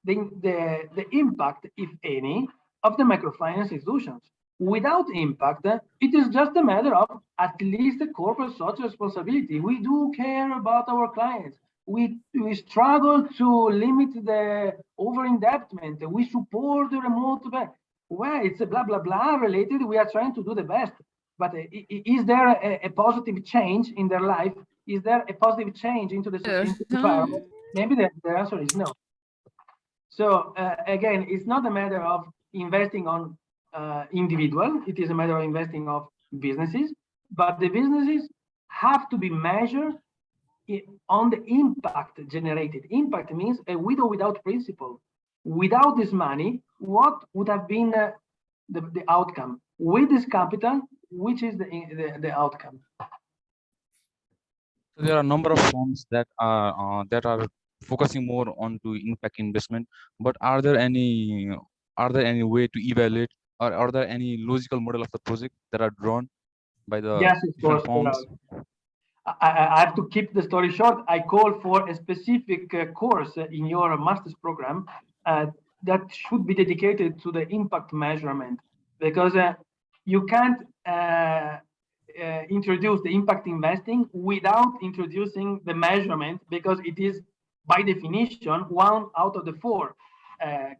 the impact, if any, of the microfinance institutions. Without impact, it is just a matter of at least a corporate social responsibility. We do care about our clients. We struggle to limit the over-indebtment. We support the remote bank. Well, it's a blah, blah, blah related. We are trying to do the best. But is there a positive change in their life? Is there a positive change into the environment? Maybe the answer is no. So again, it's not a matter of investing on individual. It is a matter of investing of businesses. But the businesses have to be measured on the impact generated. Impact means a with or without principle. Without this money, what would have been the outcome? With this capital, which is the outcome? There are a number of firms that are focusing more onto impact investment, but are there any way to evaluate, or are there any logical model of the project that are drawn by the different firms? I have to keep the story short. I call for a specific course in your master's program that should be dedicated to the impact measurement, because you can't introduce the impact investing without introducing the measurement, because it is by definition one out of the four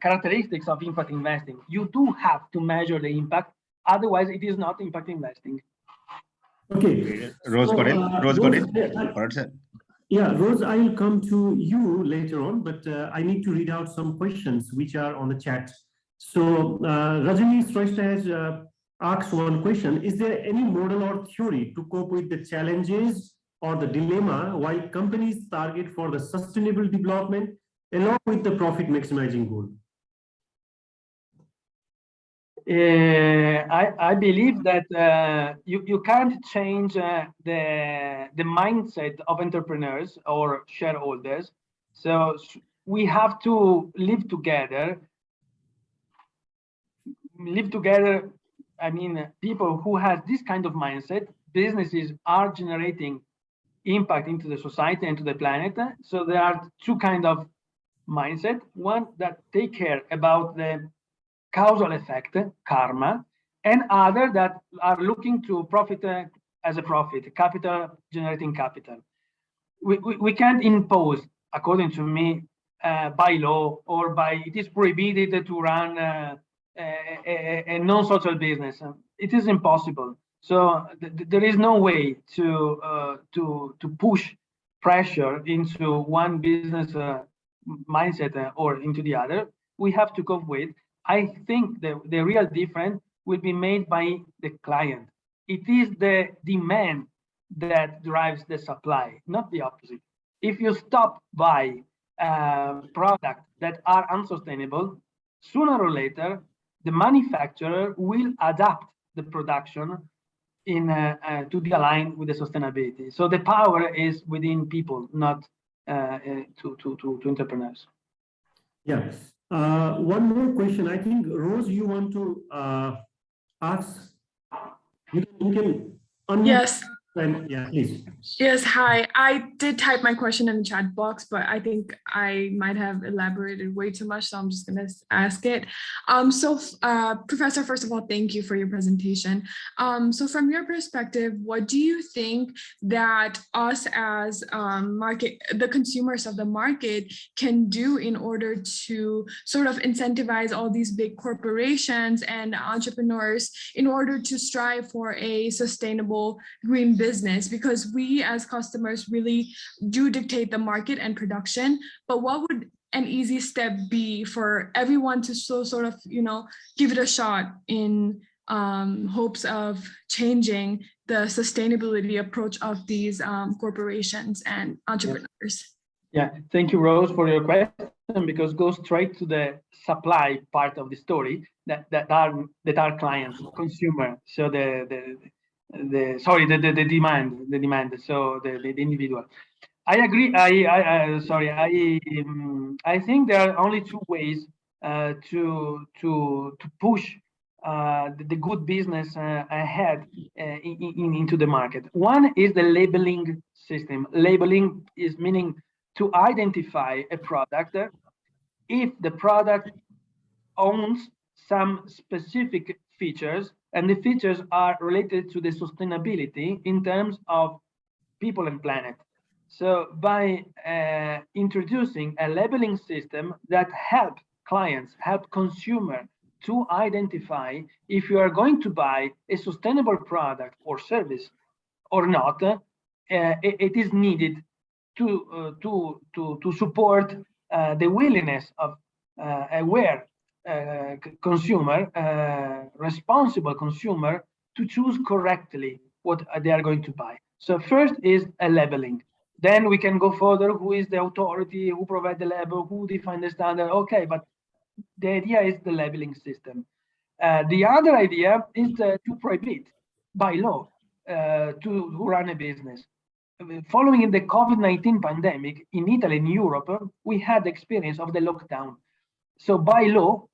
characteristics of impact investing. You do have to measure the impact, otherwise it is not impact investing. Okay. Rose got it. Yeah, Rose, I will come to you later on, but I need to read out some questions which are on the chat. So Rajani Shrestha has asked one question: is there any model or theory to cope with the challenges or the dilemma while companies target for the sustainable development along with the profit maximizing goal? I believe that you can't change the mindset of entrepreneurs or shareholders. So we have to live together. I mean, people who have this kind of mindset, businesses are generating impact into the society and to the planet. So there are two kinds of mindset. One that take care about the causal effect, karma, and other that are looking to profit as a profit, capital generating capital. We can't impose, according to me, by law or by it is prohibited to run a non-social business. It is impossible. So there is no way to push pressure into one business mindset or into the other. We have to cope with. I think the real difference will be made by the client. It is the demand that drives the supply, not the opposite. If you stop by products that are unsustainable, sooner or later, the manufacturer will adapt the production to be aligned with the sustainability. So the power is within people, not to entrepreneurs. Yes. One more question. I think, Rose, you want to ask? You can unmute. Yes. Yeah, please. Yes, hi. I did type my question in the chat box, but I think I might have elaborated way too much, so I'm just going to ask it. Professor, first of all, thank you for your presentation. So from your perspective, what do you think that us as the consumers of the market can do in order to sort of incentivize all these big corporations and entrepreneurs in order to strive for a sustainable green business, because we as customers really do dictate the market and production. But what would an easy step be for everyone to sort of, give it a shot in hopes of changing the sustainability approach of these corporations and entrepreneurs? Yeah, thank you, Rose, for your question, because it goes straight to the supply part of the story that are clients, consumer. So the demand. So the individual. I agree. I think there are only two ways to push the good business ahead into the market. One is the labeling system. Labeling is meaning to identify a product if the product owns some specific features, and the features are related to the sustainability in terms of people and planet. So by introducing a labeling system that help clients, help consumer to identify if you are going to buy a sustainable product or service or not, it is needed to support the willingness of aware consumer, responsible consumer, to choose correctly what they are going to buy. So first is a labeling. Then we can go further. Who is the authority? Who provide the label? Who define the standard? Okay, but the idea is the labeling system. The other idea is to prohibit by law to run a business. Following the COVID-19 pandemic in Italy and Europe, we had the experience of the lockdown. So by law,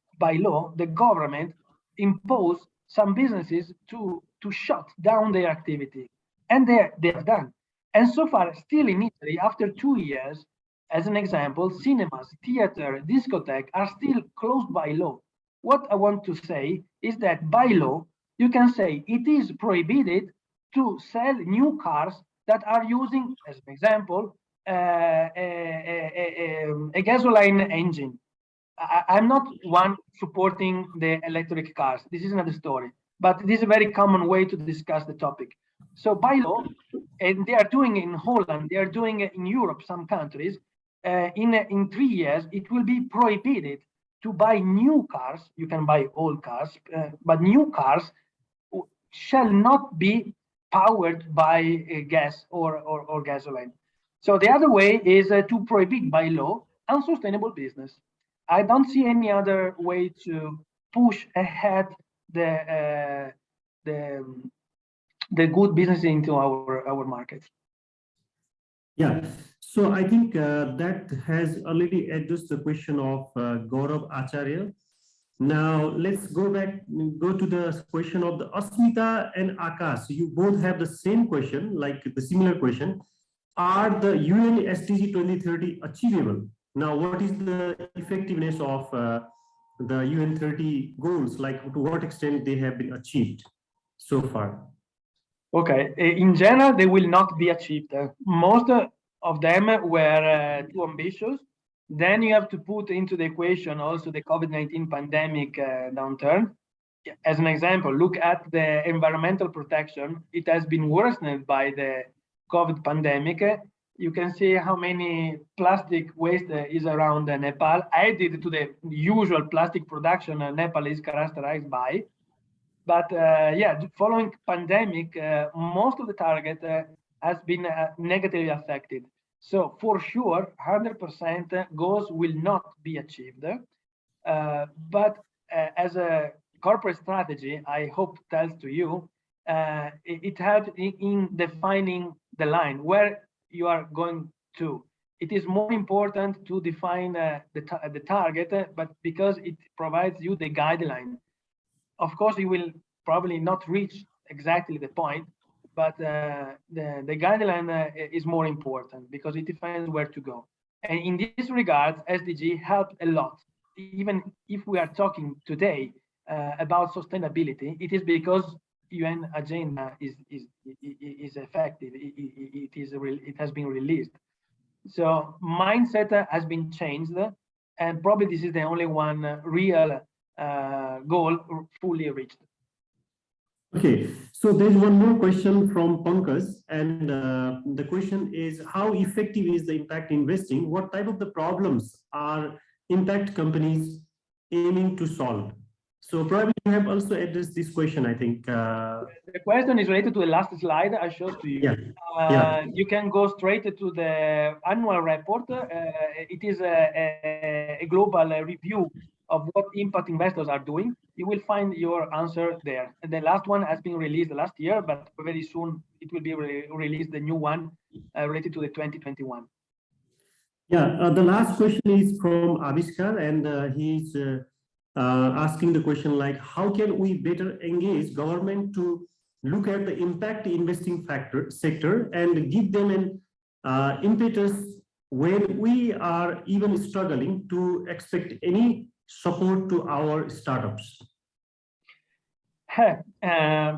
the government imposed some businesses to shut down their activity, and they have done. And so far, still in Italy, after 2 years, as an example, cinemas, theater, discotheque are still closed by law. What I want to say is that by law, you can say it is prohibited to sell new cars that are using, as an example, a gasoline engine. I'm not one supporting the electric cars. This is another story, but this is a very common way to discuss the topic. So by law, and they are doing it in Holland, they are doing it in Europe, some countries, in 3 years, it will be prohibited to buy new cars. You can buy old cars, but new cars shall not be powered by gas or gasoline. So the other way is to prohibit by law unsustainable business. I don't see any other way to push ahead the good business into our markets. Yeah, so I think that has already addressed the question of Gaurav Acharya. Now let's go to the question of the Asmita and Akash. You both have the same question, like the similar question. Are the UN SDG 2030 achievable? Now, what is the effectiveness of the UN 30 goals? Like, to what extent they have been achieved so far? Okay, in general, they will not be achieved. Most of them were too ambitious. Then you have to put into the equation also the COVID-19 pandemic downturn. As an example, look at the environmental protection. It has been worsened by the COVID pandemic. You can see how many plastic waste is around Nepal, added to the usual plastic production Nepal is characterized by. But yeah, following pandemic, most of the target has been negatively affected. So for sure, 100% goals will not be achieved. But as a corporate strategy, I hope tells to you, it helps in defining the line where you are going to. It is more important to define the target, but because it provides you the guideline. Of course, you will probably not reach exactly the point, but the guideline is more important because it defines where to go. And in this regard, SDG helped a lot. Even if we are talking today about sustainability, it is because UN agenda is effective. It has been released. So mindset has been changed, and probably this is the only one real goal fully reached. Okay, so there's one more question from Pankaj, and the question is, how effective is the impact investing? What type of the problems are impact companies aiming to solve? So probably you have also addressed this question, I think. The question is related to the last slide I showed to you. Yeah. You can go straight to the annual report. It is a global review of what impact investors are doing. You will find your answer there. The last one has been released last year, but very soon it will be released, the new one related to the 2021. Yeah, the last question is from Avishkar, and he's asking the question like, how can we better engage government to look at the impact investing sector and give them an impetus when we are even struggling to expect any support to our startups?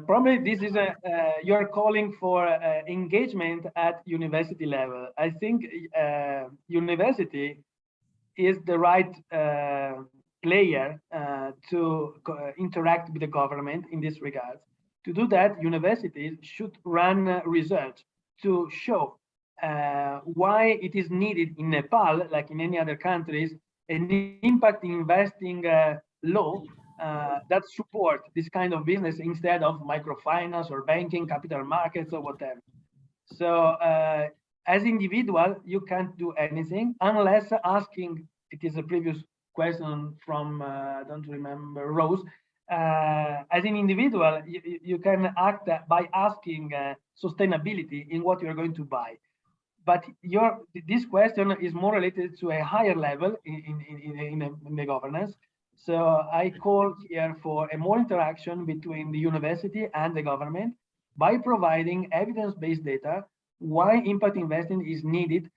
Probably this is you're calling for engagement at university level. I think university is the right player to interact with the government in this regard. To do that, universities should run research to show why it is needed in Nepal, like in any other countries, an impact investing law that support this kind of business instead of microfinance or banking, capital markets, or whatever. So as individual, you can't do anything unless asking. It is a previous question from I don't remember, Rose. As an individual, you can act by asking sustainability in what you're going to buy. But this question is more related to a higher level in the governance. So I call here for a more interaction between the university and the government by providing evidence-based data why impact investing is needed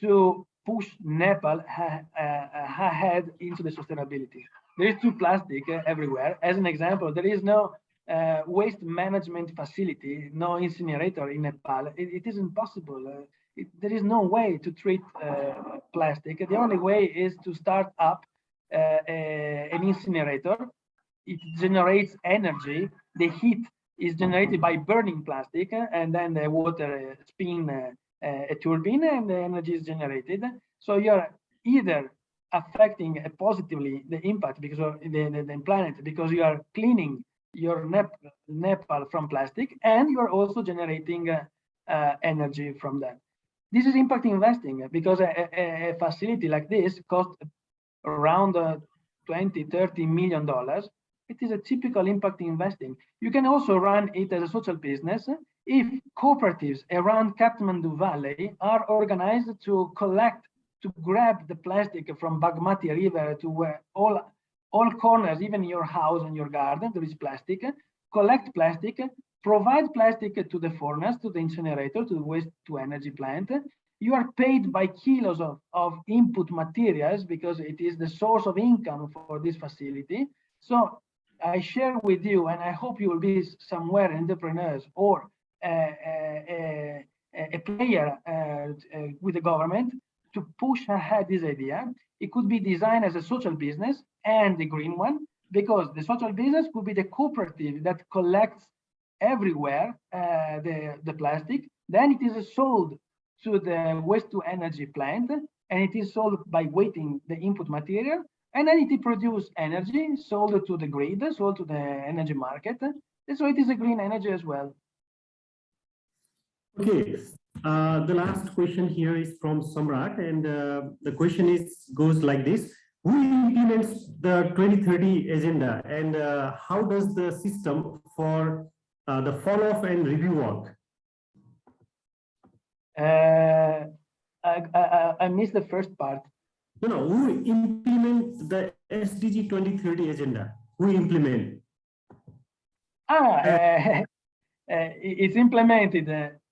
to push Nepal ahead into the sustainability. There is too plastic everywhere. As an example, there is no waste management facility, no incinerator in Nepal. It isn't possible. There is no way to treat plastic. The only way is to start up an incinerator. It generates energy. The heat is generated by burning plastic, and then the water spin a turbine, and the energy is generated. So you're either affecting positively the impact because of the planet, because you are cleaning your Nepal from plastic, and you are also generating energy from that. This is impact investing because a facility like this costs around $20–30 million. It is a typical impact investing. You can also run it as a social business if cooperatives around Kathmandu Valley are organized to grab the plastic from Bagmati River to where all corners, even your house and your garden, there is plastic. Collect plastic, provide plastic to the furnace, to the incinerator, to the waste to energy plant. You are paid by kilos of input materials because it is the source of income for this facility. So I share with you, and I hope you will be somewhere entrepreneurs or a player with the government to push ahead this idea. It could be designed as a social business and the green one, because the social business could be the cooperative that collects everywhere the plastic. Then it is sold to the waste to energy plant, and it is sold by weighting the input material, and then it produces energy sold to the grid, sold to the energy market. And so it is a green energy as well. Okay, the last question here is from Samrat, and the question goes like this: who implements the 2030 agenda, and how does the system for the follow-up and review work? I missed the first part. No, who implements the SDG 2030 agenda? Who implement? It's implemented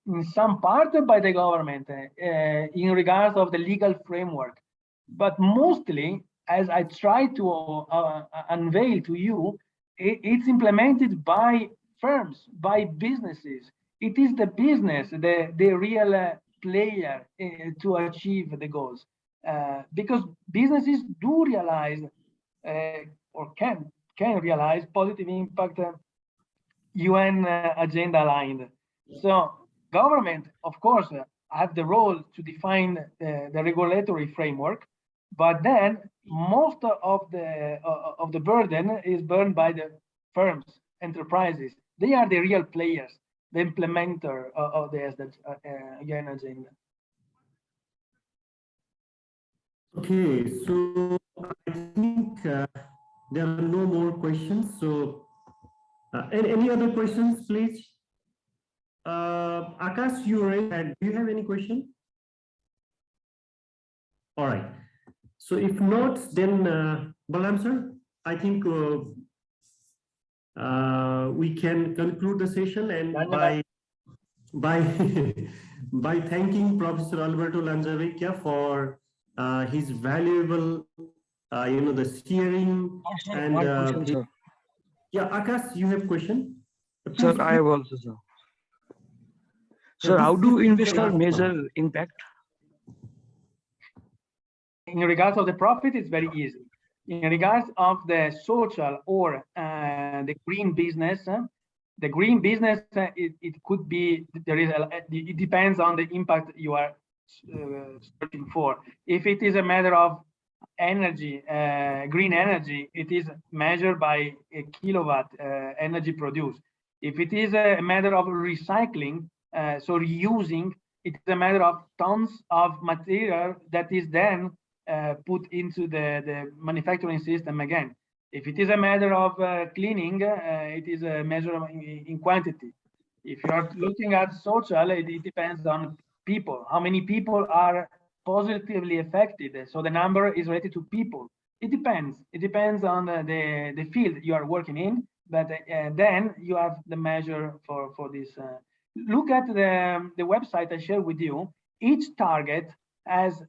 in some part by the government in regards of the legal framework, but mostly, as I try to unveil to you, it's implemented by firms, by businesses. It is the business, the real player to achieve the goals, because businesses do realize or can realize positive impact UN agenda aligned. So government, of course, have the role to define the regulatory framework, but then most of the burden is borne by the firms, enterprises. They are the real players, the implementer of the UN agenda. Okay, so I think there are no more questions. So any other questions, please? Akash, you raised hand. Do you have any question? All right. So if not, then Balam sir, I think we can conclude the session, and by by thanking Professor Alberto Lanzavecchia for his valuable, the steering and yeah, Akash, you have question? Sir, I have also, sir. Sir, how do investors measure impact? In regards of the profit, it's very easy. In regards of the social or the green business, it could be, it depends on the impact you are searching for. If it is a matter of energy, green energy, it is measured by a kilowatt energy produced. If it is a matter of recycling, so reusing, it is a matter of tons of material that is then put into the manufacturing system again. If it is a matter of cleaning, it is a measure in quantity. If you are looking at social, it depends on people. How many people are positively affected? So the number is related to people. It depends. It depends on the field you are working in, but then you have the measure for this. Look at the website I shared with you. Each target has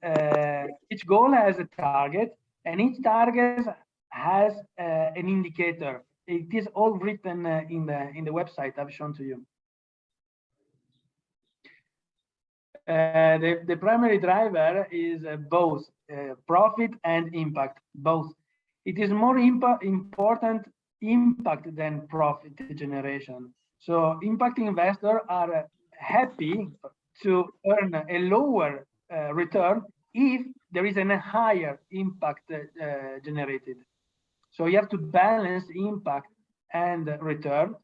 each goal has a target, and each target has an indicator. It is all written in the website I've shown to you. The primary driver is both profit and impact, both. It is more important impact than profit generation. So impact investors are happy to earn a lower return if there is a higher impact generated. So you have to balance impact and return.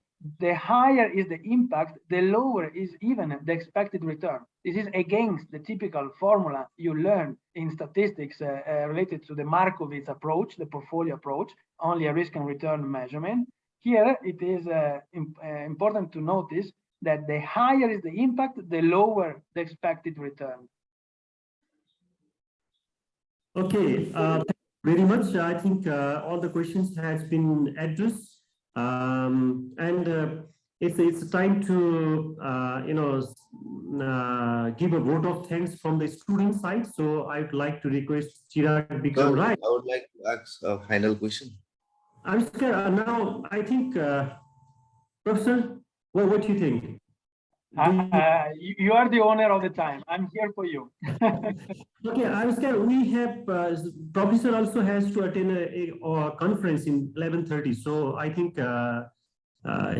The higher is the impact, the lower is even the expected return. This is against the typical formula you learn in statistics related to the Markowitz approach, the portfolio approach, only a risk and return measurement. Here, it is important to notice that the higher is the impact, the lower the expected return. Okay, thank you very much. I think all the questions has been addressed. It's time to give a vote of thanks from the student side. So I'd like to request Chirag Bikram Rai. I would like to ask a final question. Now I think, Professor, what do you think? You are the owner of the time. I'm here for you. Okay, we have Professor also has to attend a conference in 11:30. So I think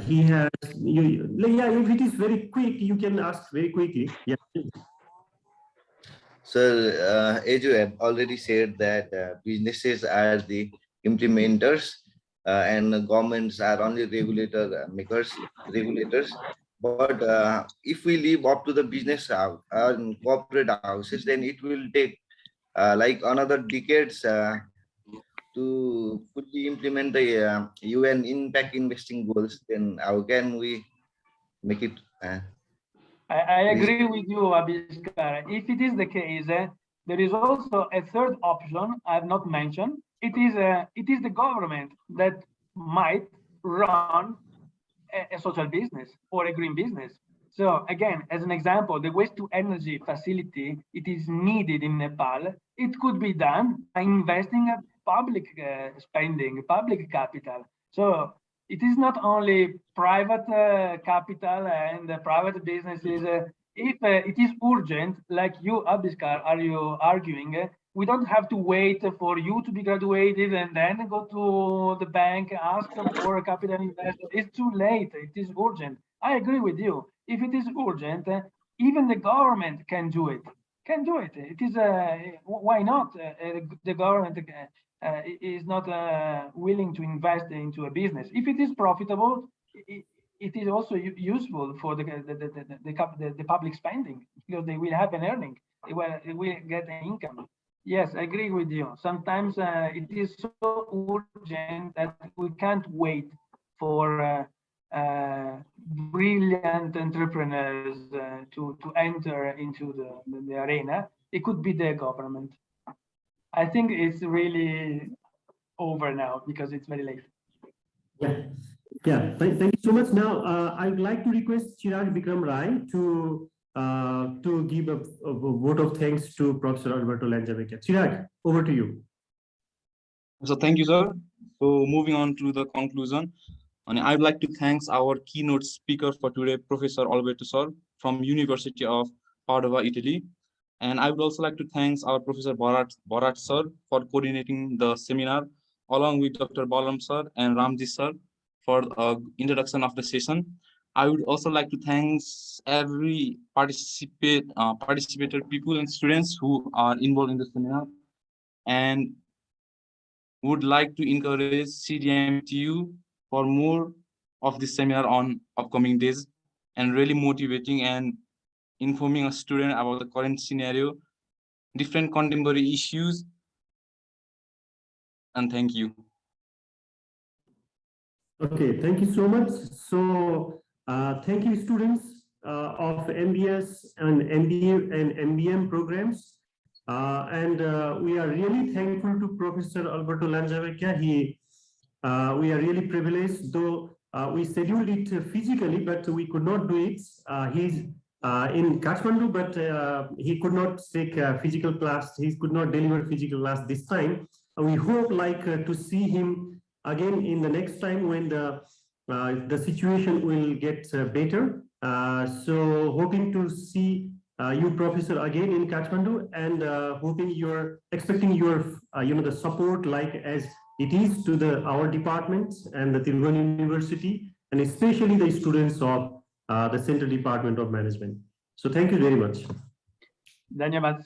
he has. If it is very quick, you can ask very quickly. Yeah. Sir, as you have already said that businesses are the implementers and governments are only regulators. But if we leave up to the business and corporate houses, then it will take like another decades to fully implement the UN impact investing goals. Then how can we make it? I agree with you, Abhiskar. If it is the case, there is also a third option I have not mentioned. It is the government that might run a social business or a green business. So again, as an example, the waste to energy facility, it is needed in Nepal. It could be done by investing in public spending, public capital. So it is not only private capital and private businesses if it is urgent, like you, Abhiskar, are you arguing, we don't have to wait for you to be graduated and then go to the bank, ask for a capital investor. It's too late. It is urgent. I agree with you. If it is urgent, even the government can do it. It is why not? The government is not willing to invest into a business. If it is profitable, it is also useful for the public spending because they will have an earning. They will get an income. Yes, I agree with you. Sometimes it is so urgent that we can't wait for brilliant entrepreneurs to enter into the arena. It could be the government. I think it's really over now because it's very late. Yeah. Thank you so much. Now, I would like to request Chirag Bikram Rai to give a vote of thanks to Professor Alberto Lanzavecchia. Chirag, over to you. So thank you, sir. So moving on to the conclusion, and I would like to thank our keynote speaker for today, Professor Alberto sir from University of Padova, Italy. And I would also like to thank our Professor Bharat sir for coordinating the seminar, along with Dr. Balam sir and Ramji sir for introduction of the session. I would also like to thank every participator people and students who are involved in the seminar, and would like to encourage CDMTU for more of this seminar on upcoming days, and really motivating and informing a student about the current scenario, different contemporary issues, and thank you. Okay, thank you so much. So thank you, students of MBS and MBA and MBM programs. And we are really thankful to Professor Alberto Lanzavecchia. We are really privileged, though we scheduled it physically, but we could not do it. He's in Kathmandu, but he could not take physical class. He could not deliver physical class this time. We hope to see him again in the next time when the situation will get better. So hoping to see you, Professor, again in Kathmandu, and expecting your the support like as it is to our department and the Tiruvallur University, and especially the students of the Central Department of Management. So thank you very much. Dhanyavad.